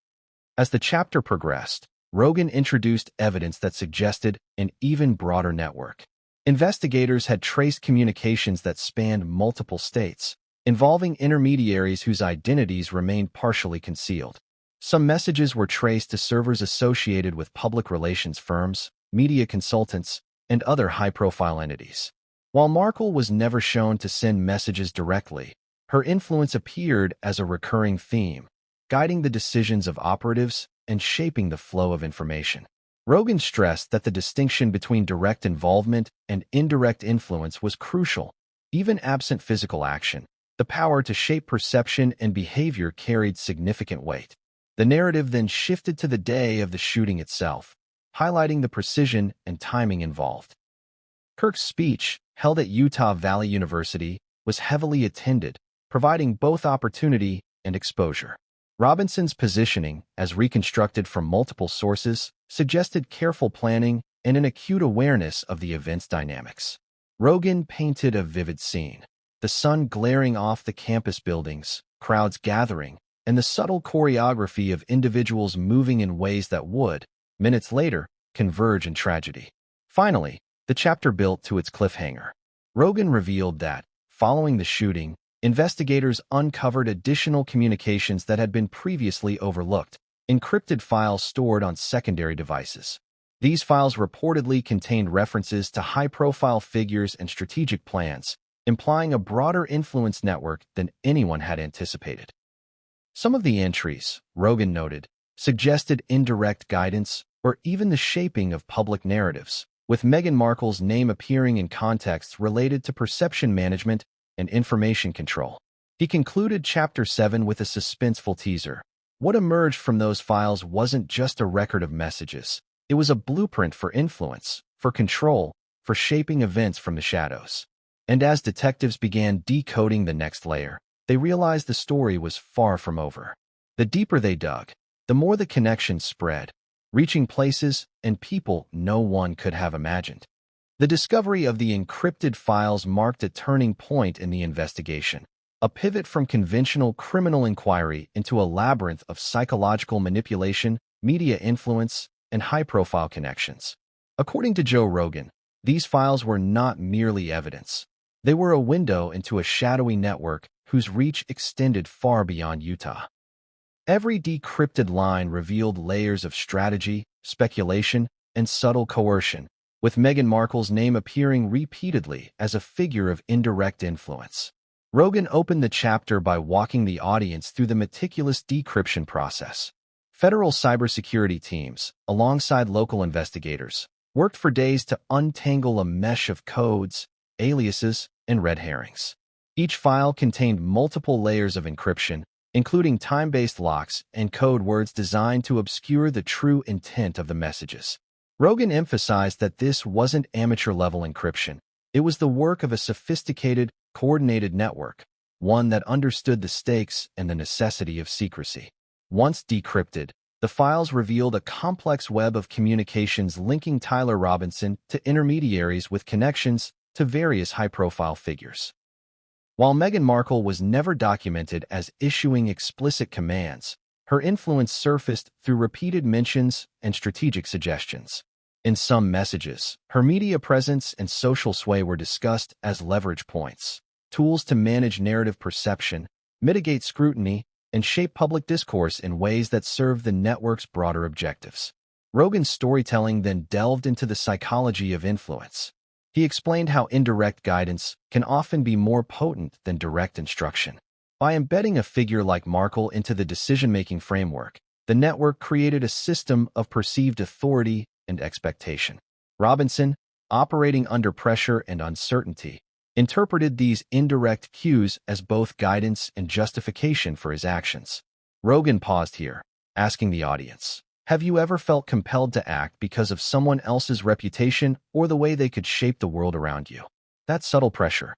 As the chapter progressed, Rogan introduced evidence that suggested an even broader network. Investigators had traced communications that spanned multiple states, involving intermediaries whose identities remained partially concealed. Some messages were traced to servers associated with public relations firms, media consultants, and other high-profile entities. While Markle was never shown to send messages directly, her influence appeared as a recurring theme, guiding the decisions of operatives and shaping the flow of information. Rogan stressed that the distinction between direct involvement and indirect influence was crucial. Even absent physical action, the power to shape perception and behavior carried significant weight. The narrative then shifted to the day of the shooting itself, highlighting the precision and timing involved. Kirk's speech, held at Utah Valley University, was heavily attended, providing both opportunity and exposure. Robinson's positioning, as reconstructed from multiple sources, suggested careful planning and an acute awareness of the event's dynamics. Rogan painted a vivid scene: the sun glaring off the campus buildings, crowds gathering, and the subtle choreography of individuals moving in ways that would, minutes later, converge in tragedy. Finally, the chapter built to its cliffhanger. Rogan revealed that, following the shooting, investigators uncovered additional communications that had been previously overlooked, encrypted files stored on secondary devices. These files reportedly contained references to high-profile figures and strategic plans, implying a broader influence network than anyone had anticipated. Some of the entries, Rogan noted, suggested indirect guidance or even the shaping of public narratives, with Meghan Markle's name appearing in contexts related to perception management and information control. He concluded Chapter 7 with a suspenseful teaser. What emerged from those files wasn't just a record of messages. It was a blueprint for influence, for control, for shaping events from the shadows. And as detectives began decoding the next layer, they realized the story was far from over. The deeper they dug, the more the connections spread, reaching places and people no one could have imagined. The discovery of the encrypted files marked a turning point in the investigation, a pivot from conventional criminal inquiry into a labyrinth of psychological manipulation, media influence, and high-profile connections. According to Joe Rogan, these files were not merely evidence. They were a window into a shadowy network whose reach extended far beyond Utah. Every decrypted line revealed layers of strategy, speculation, and subtle coercion, with Meghan Markle's name appearing repeatedly as a figure of indirect influence. Rogan opened the chapter by walking the audience through the meticulous decryption process. Federal cybersecurity teams, alongside local investigators, worked for days to untangle a mesh of codes, aliases, and red herrings. Each file contained multiple layers of encryption, including time-based locks and code words designed to obscure the true intent of the messages. Rogan emphasized that this wasn't amateur-level encryption. It was the work of a sophisticated, coordinated network, one that understood the stakes and the necessity of secrecy. Once decrypted, the files revealed a complex web of communications linking Tyler Robinson to intermediaries with connections to various high-profile figures. While Meghan Markle was never documented as issuing explicit commands, her influence surfaced through repeated mentions and strategic suggestions. In some messages, her media presence and social sway were discussed as leverage points, tools to manage narrative perception, mitigate scrutiny, and shape public discourse in ways that serve the network's broader objectives. Rogan's storytelling then delved into the psychology of influence. He explained how indirect guidance can often be more potent than direct instruction. By embedding a figure like Markle into the decision-making framework, the network created a system of perceived authority and expectation. Robinson, operating under pressure and uncertainty, interpreted these indirect cues as both guidance and justification for his actions. Rogan paused here, asking the audience, have you ever felt compelled to act because of someone else's reputation or the way they could shape the world around you? That subtle pressure,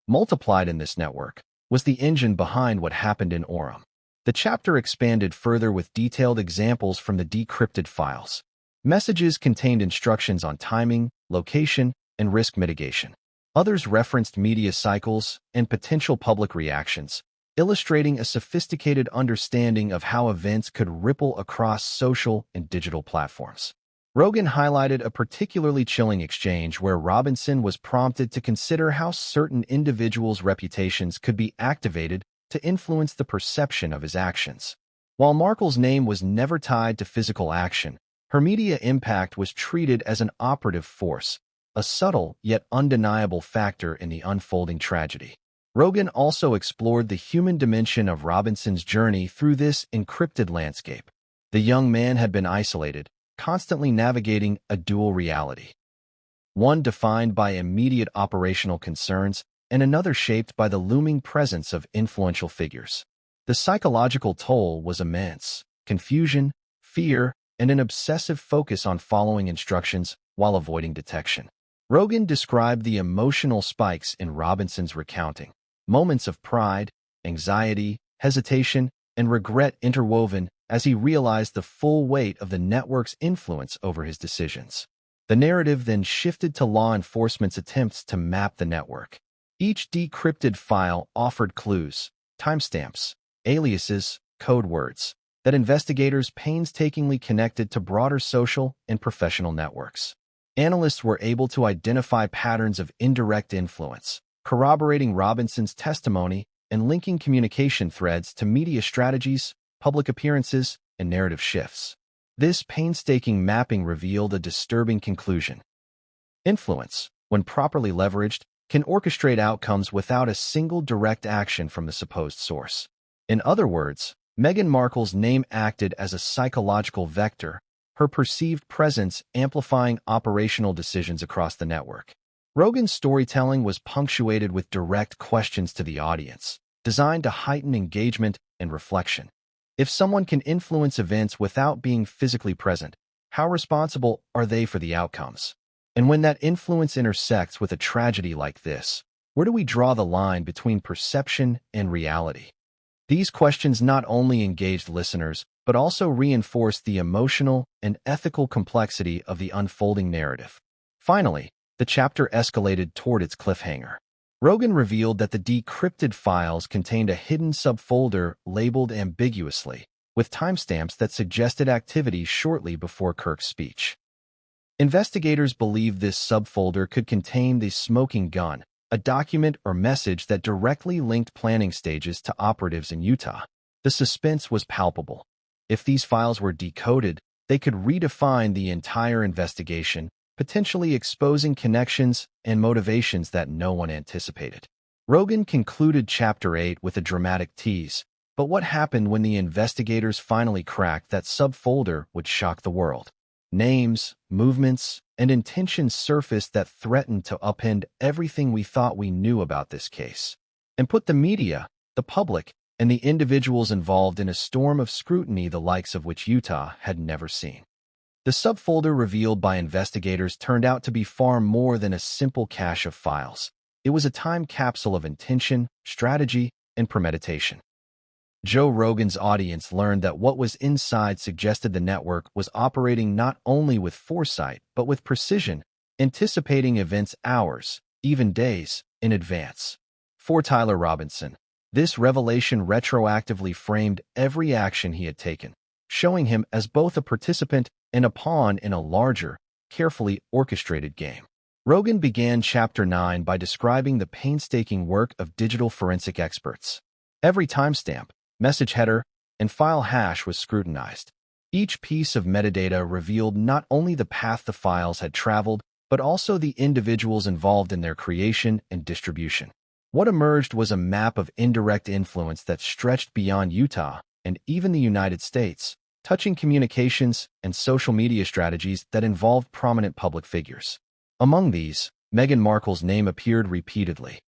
multiplied in this network, was the engine behind what happened in Orem. The chapter expanded further with detailed examples from the decrypted files. Messages contained instructions on timing, location, and risk mitigation. Others referenced media cycles and potential public reactions, illustrating a sophisticated understanding of how events could ripple across social and digital platforms. Rogan highlighted a particularly chilling exchange where Robinson was prompted to consider how certain individuals' reputations could be activated to influence the perception of his actions. While Markle's name was never tied to physical action, her media impact was treated as an operative force, a subtle yet undeniable factor in the unfolding tragedy. Rogan also explored the human dimension of Robinson's journey through this encrypted landscape. The young man had been isolated, constantly navigating a dual reality. One defined by immediate operational concerns, and another shaped by the looming presence of influential figures. The psychological toll was immense: confusion, fear, and an obsessive focus on following instructions while avoiding detection. Rogan described the emotional spikes in Robinson's recounting, moments of pride, anxiety, hesitation, and regret interwoven as he realized the full weight of the network's influence over his decisions. The narrative then shifted to law enforcement's attempts to map the network. Each decrypted file offered clues, timestamps, aliases, code words that investigators painstakingly connected to broader social and professional networks. Analysts were able to identify patterns of indirect influence, corroborating Robinson's testimony and linking communication threads to media strategies, public appearances, and narrative shifts. This painstaking mapping revealed a disturbing conclusion. Influence, when properly leveraged, can orchestrate outcomes without a single direct action from the supposed source. In other words, Meghan Markle's name acted as a psychological vector, her perceived presence amplifying operational decisions across the network. Rogan's storytelling was punctuated with direct questions to the audience, designed to heighten engagement and reflection. If someone can influence events without being physically present, how responsible are they for the outcomes? And when that influence intersects with a tragedy like this, where do we draw the line between perception and reality? These questions not only engaged listeners, but also reinforced the emotional and ethical complexity of the unfolding narrative. Finally, the chapter escalated toward its cliffhanger. Rogan revealed that the decrypted files contained a hidden subfolder labeled ambiguously, with timestamps that suggested activity shortly before Kirk's speech. Investigators believed this subfolder could contain the smoking gun, a document or message that directly linked planning stages to operatives in Utah. The suspense was palpable. If these files were decoded, they could redefine the entire investigation, potentially exposing connections and motivations that no one anticipated. Rogan concluded Chapter 8 with a dramatic tease, but what happened when the investigators finally cracked that subfolder would shock the world? Names, movements, and intentions surfaced that threatened to upend everything we thought we knew about this case, and put the media, the public, and the individuals involved in a storm of scrutiny the likes of which Utah had never seen. The subfolder revealed by investigators turned out to be far more than a simple cache of files. It was a time capsule of intention, strategy, and premeditation. Joe Rogan's audience learned that what was inside suggested the network was operating not only with foresight, but with precision, anticipating events hours, even days, in advance. For Tyler Robinson, this revelation retroactively framed every action he had taken, showing him as both a participant and a pawn in a larger, carefully orchestrated game. Rogan began Chapter 9 by describing the painstaking work of digital forensic experts. Every timestamp, message header, and file hash was scrutinized. Each piece of metadata revealed not only the path the files had traveled, but also the individuals involved in their creation and distribution. What emerged was a map of indirect influence that stretched beyond Utah and even the United States, touching communications and social media strategies that involved prominent public figures. Among these, Meghan Markle's name appeared repeatedly.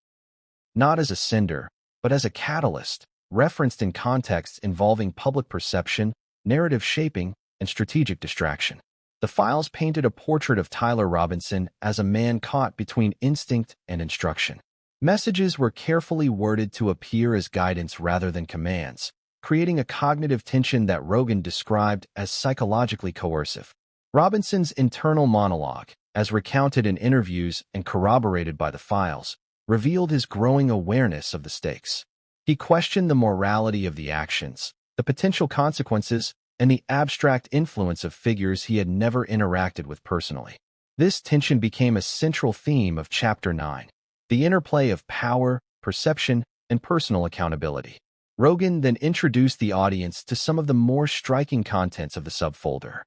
Not as a sender, but as a catalyst, referenced in contexts involving public perception, narrative shaping, and strategic distraction. The files painted a portrait of Tyler Robinson as a man caught between instinct and instruction. Messages were carefully worded to appear as guidance rather than commands, creating a cognitive tension that Rogan described as psychologically coercive. Robinson's internal monologue, as recounted in interviews and corroborated by the files, revealed his growing awareness of the stakes. He questioned the morality of the actions, the potential consequences, and the abstract influence of figures he had never interacted with personally. This tension became a central theme of Chapter 9, the interplay of power, perception, and personal accountability. Rogan then introduced the audience to some of the more striking contents of the subfolder.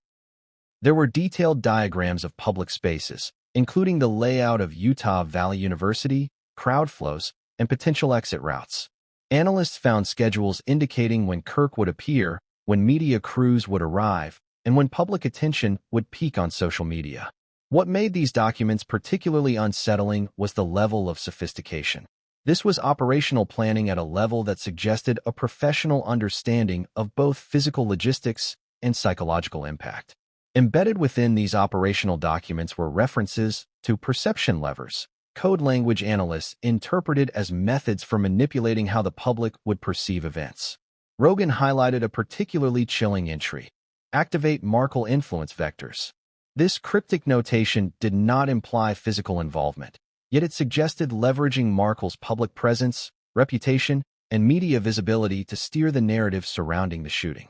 There were detailed diagrams of public spaces, including the layout of Utah Valley University, crowd flows, and potential exit routes. Analysts found schedules indicating when Kirk would appear, when media crews would arrive, and when public attention would peak on social media. What made these documents particularly unsettling was the level of sophistication. This was operational planning at a level that suggested a professional understanding of both physical logistics and psychological impact. Embedded within these operational documents were references to perception levers, code language analysts interpreted as methods for manipulating how the public would perceive events. Rogan highlighted a particularly chilling entry: activate Markle influence vectors. This cryptic notation did not imply physical involvement, yet it suggested leveraging Markle's public presence, reputation, and media visibility to steer the narrative surrounding the shooting.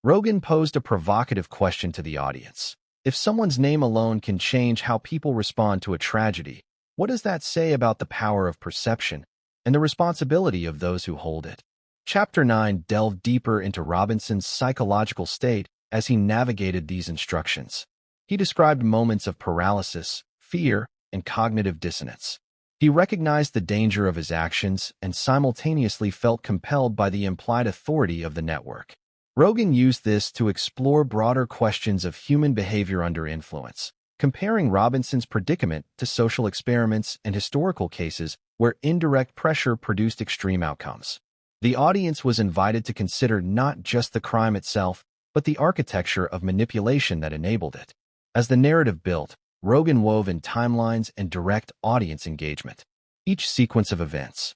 Rogan posed a provocative question to the audience. If someone's name alone can change how people respond to a tragedy, what does that say about the power of perception and the responsibility of those who hold it? Chapter 9 delved deeper into Robinson's psychological state as he navigated these instructions. He described moments of paralysis, fear, and cognitive dissonance. He recognized the danger of his actions and simultaneously felt compelled by the implied authority of the network. Rogan used this to explore broader questions of human behavior under influence, comparing Robinson's predicament to social experiments and historical cases where indirect pressure produced extreme outcomes. The audience was invited to consider not just the crime itself, but the architecture of manipulation that enabled it. As the narrative built, Rogan wove in timelines and direct audience engagement. Each sequence of events: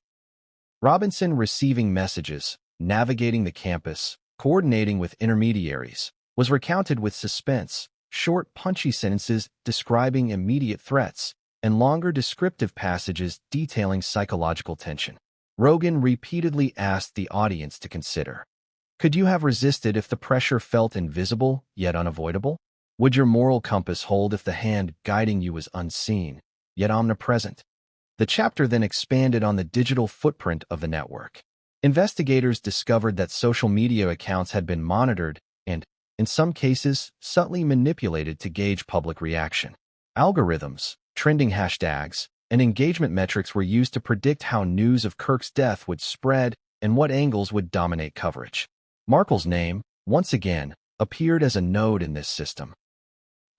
Robinson receiving messages, navigating the campus, coordinating with intermediaries, was recounted with suspense, short, punchy sentences describing immediate threats, and longer descriptive passages detailing psychological tension. Rogan repeatedly asked the audience to consider: could you have resisted if the pressure felt invisible yet unavoidable? Would your moral compass hold if the hand guiding you was unseen yet omnipresent? The chapter then expanded on the digital footprint of the network. Investigators discovered that social media accounts had been monitored and, in some cases, subtly manipulated to gauge public reaction. Algorithms, trending hashtags, and engagement metrics were used to predict how news of Kirk's death would spread and what angles would dominate coverage. Markle's name, once again, appeared as a node in this system.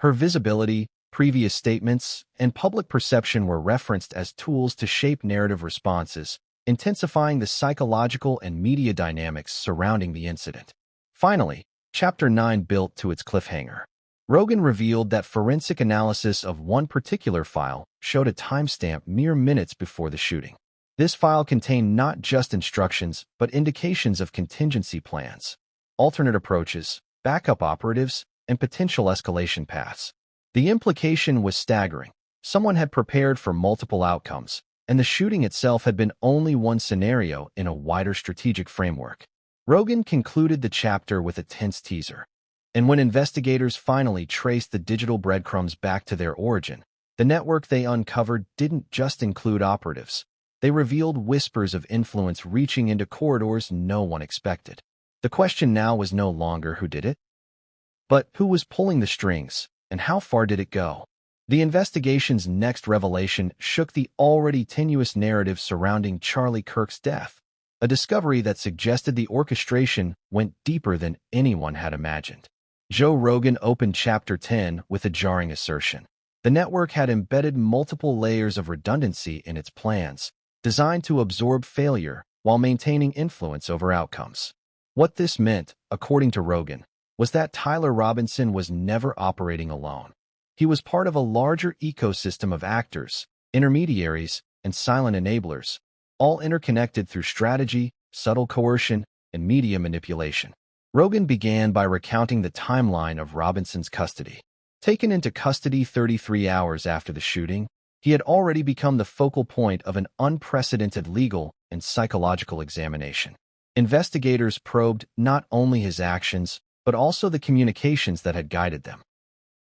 Her visibility, previous statements, and public perception were referenced as tools to shape narrative responses, intensifying the psychological and media dynamics surrounding the incident. Finally, Chapter 9 built to its cliffhanger. Rogan revealed that forensic analysis of one particular file showed a timestamp mere minutes before the shooting. This file contained not just instructions, but indications of contingency plans, alternate approaches, backup operatives, and potential escalation paths. The implication was staggering. Someone had prepared for multiple outcomes, and the shooting itself had been only one scenario in a wider strategic framework. Rogan concluded the chapter with a tense teaser. And when investigators finally traced the digital breadcrumbs back to their origin, the network they uncovered didn't just include operatives. They revealed whispers of influence reaching into corridors no one expected. The question now was no longer who did it, but who was pulling the strings, and how far did it go? The investigation's next revelation shook the already tenuous narrative surrounding Charlie Kirk's death, a discovery that suggested the orchestration went deeper than anyone had imagined. Joe Rogan opened Chapter 10 with a jarring assertion. The network had embedded multiple layers of redundancy in its plans, designed to absorb failure while maintaining influence over outcomes. What this meant, according to Rogan, was that Tyler Robinson was never operating alone. He was part of a larger ecosystem of actors, intermediaries, and silent enablers, all interconnected through strategy, subtle coercion, and media manipulation. Rogan began by recounting the timeline of Robinson's custody. Taken into custody 33 hours after the shooting, he had already become the focal point of an unprecedented legal and psychological examination. Investigators probed not only his actions, but also the communications that had guided them.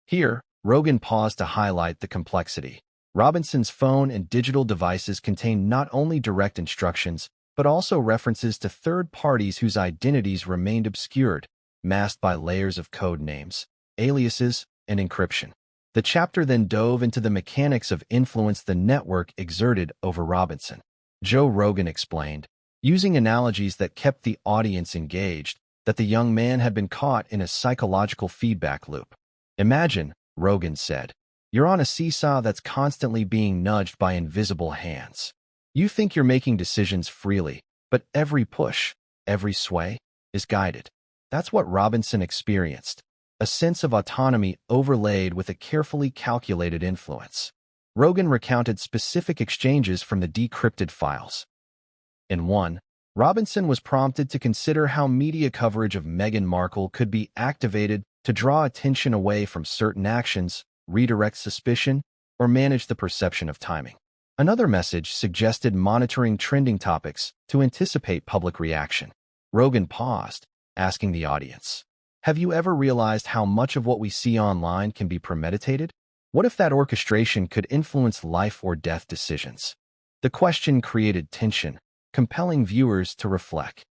Here, Rogan paused to highlight the complexity. Robinson's phone and digital devices contained not only direct instructions, but also references to third parties whose identities remained obscured, masked by layers of code names, aliases, and encryption. The chapter then dove into the mechanics of influence the network exerted over Robinson. Joe Rogan explained, using analogies that kept the audience engaged, that the young man had been caught in a psychological feedback loop. Imagine, Rogan said, you're on a seesaw that's constantly being nudged by invisible hands. You think you're making decisions freely, but every push, every sway, is guided. That's what Robinson experienced, a sense of autonomy overlaid with a carefully calculated influence. Rogan recounted specific exchanges from the decrypted files. In one, Robinson was prompted to consider how media coverage of Meghan Markle could be activated to draw attention away from certain actions, redirect suspicion, or manage the perception of timing. Another message suggested monitoring trending topics to anticipate public reaction. Rogan paused, asking the audience, have you ever realized how much of what we see online can be premeditated? What if that orchestration could influence life or death decisions? The question created tension, compelling viewers to reflect.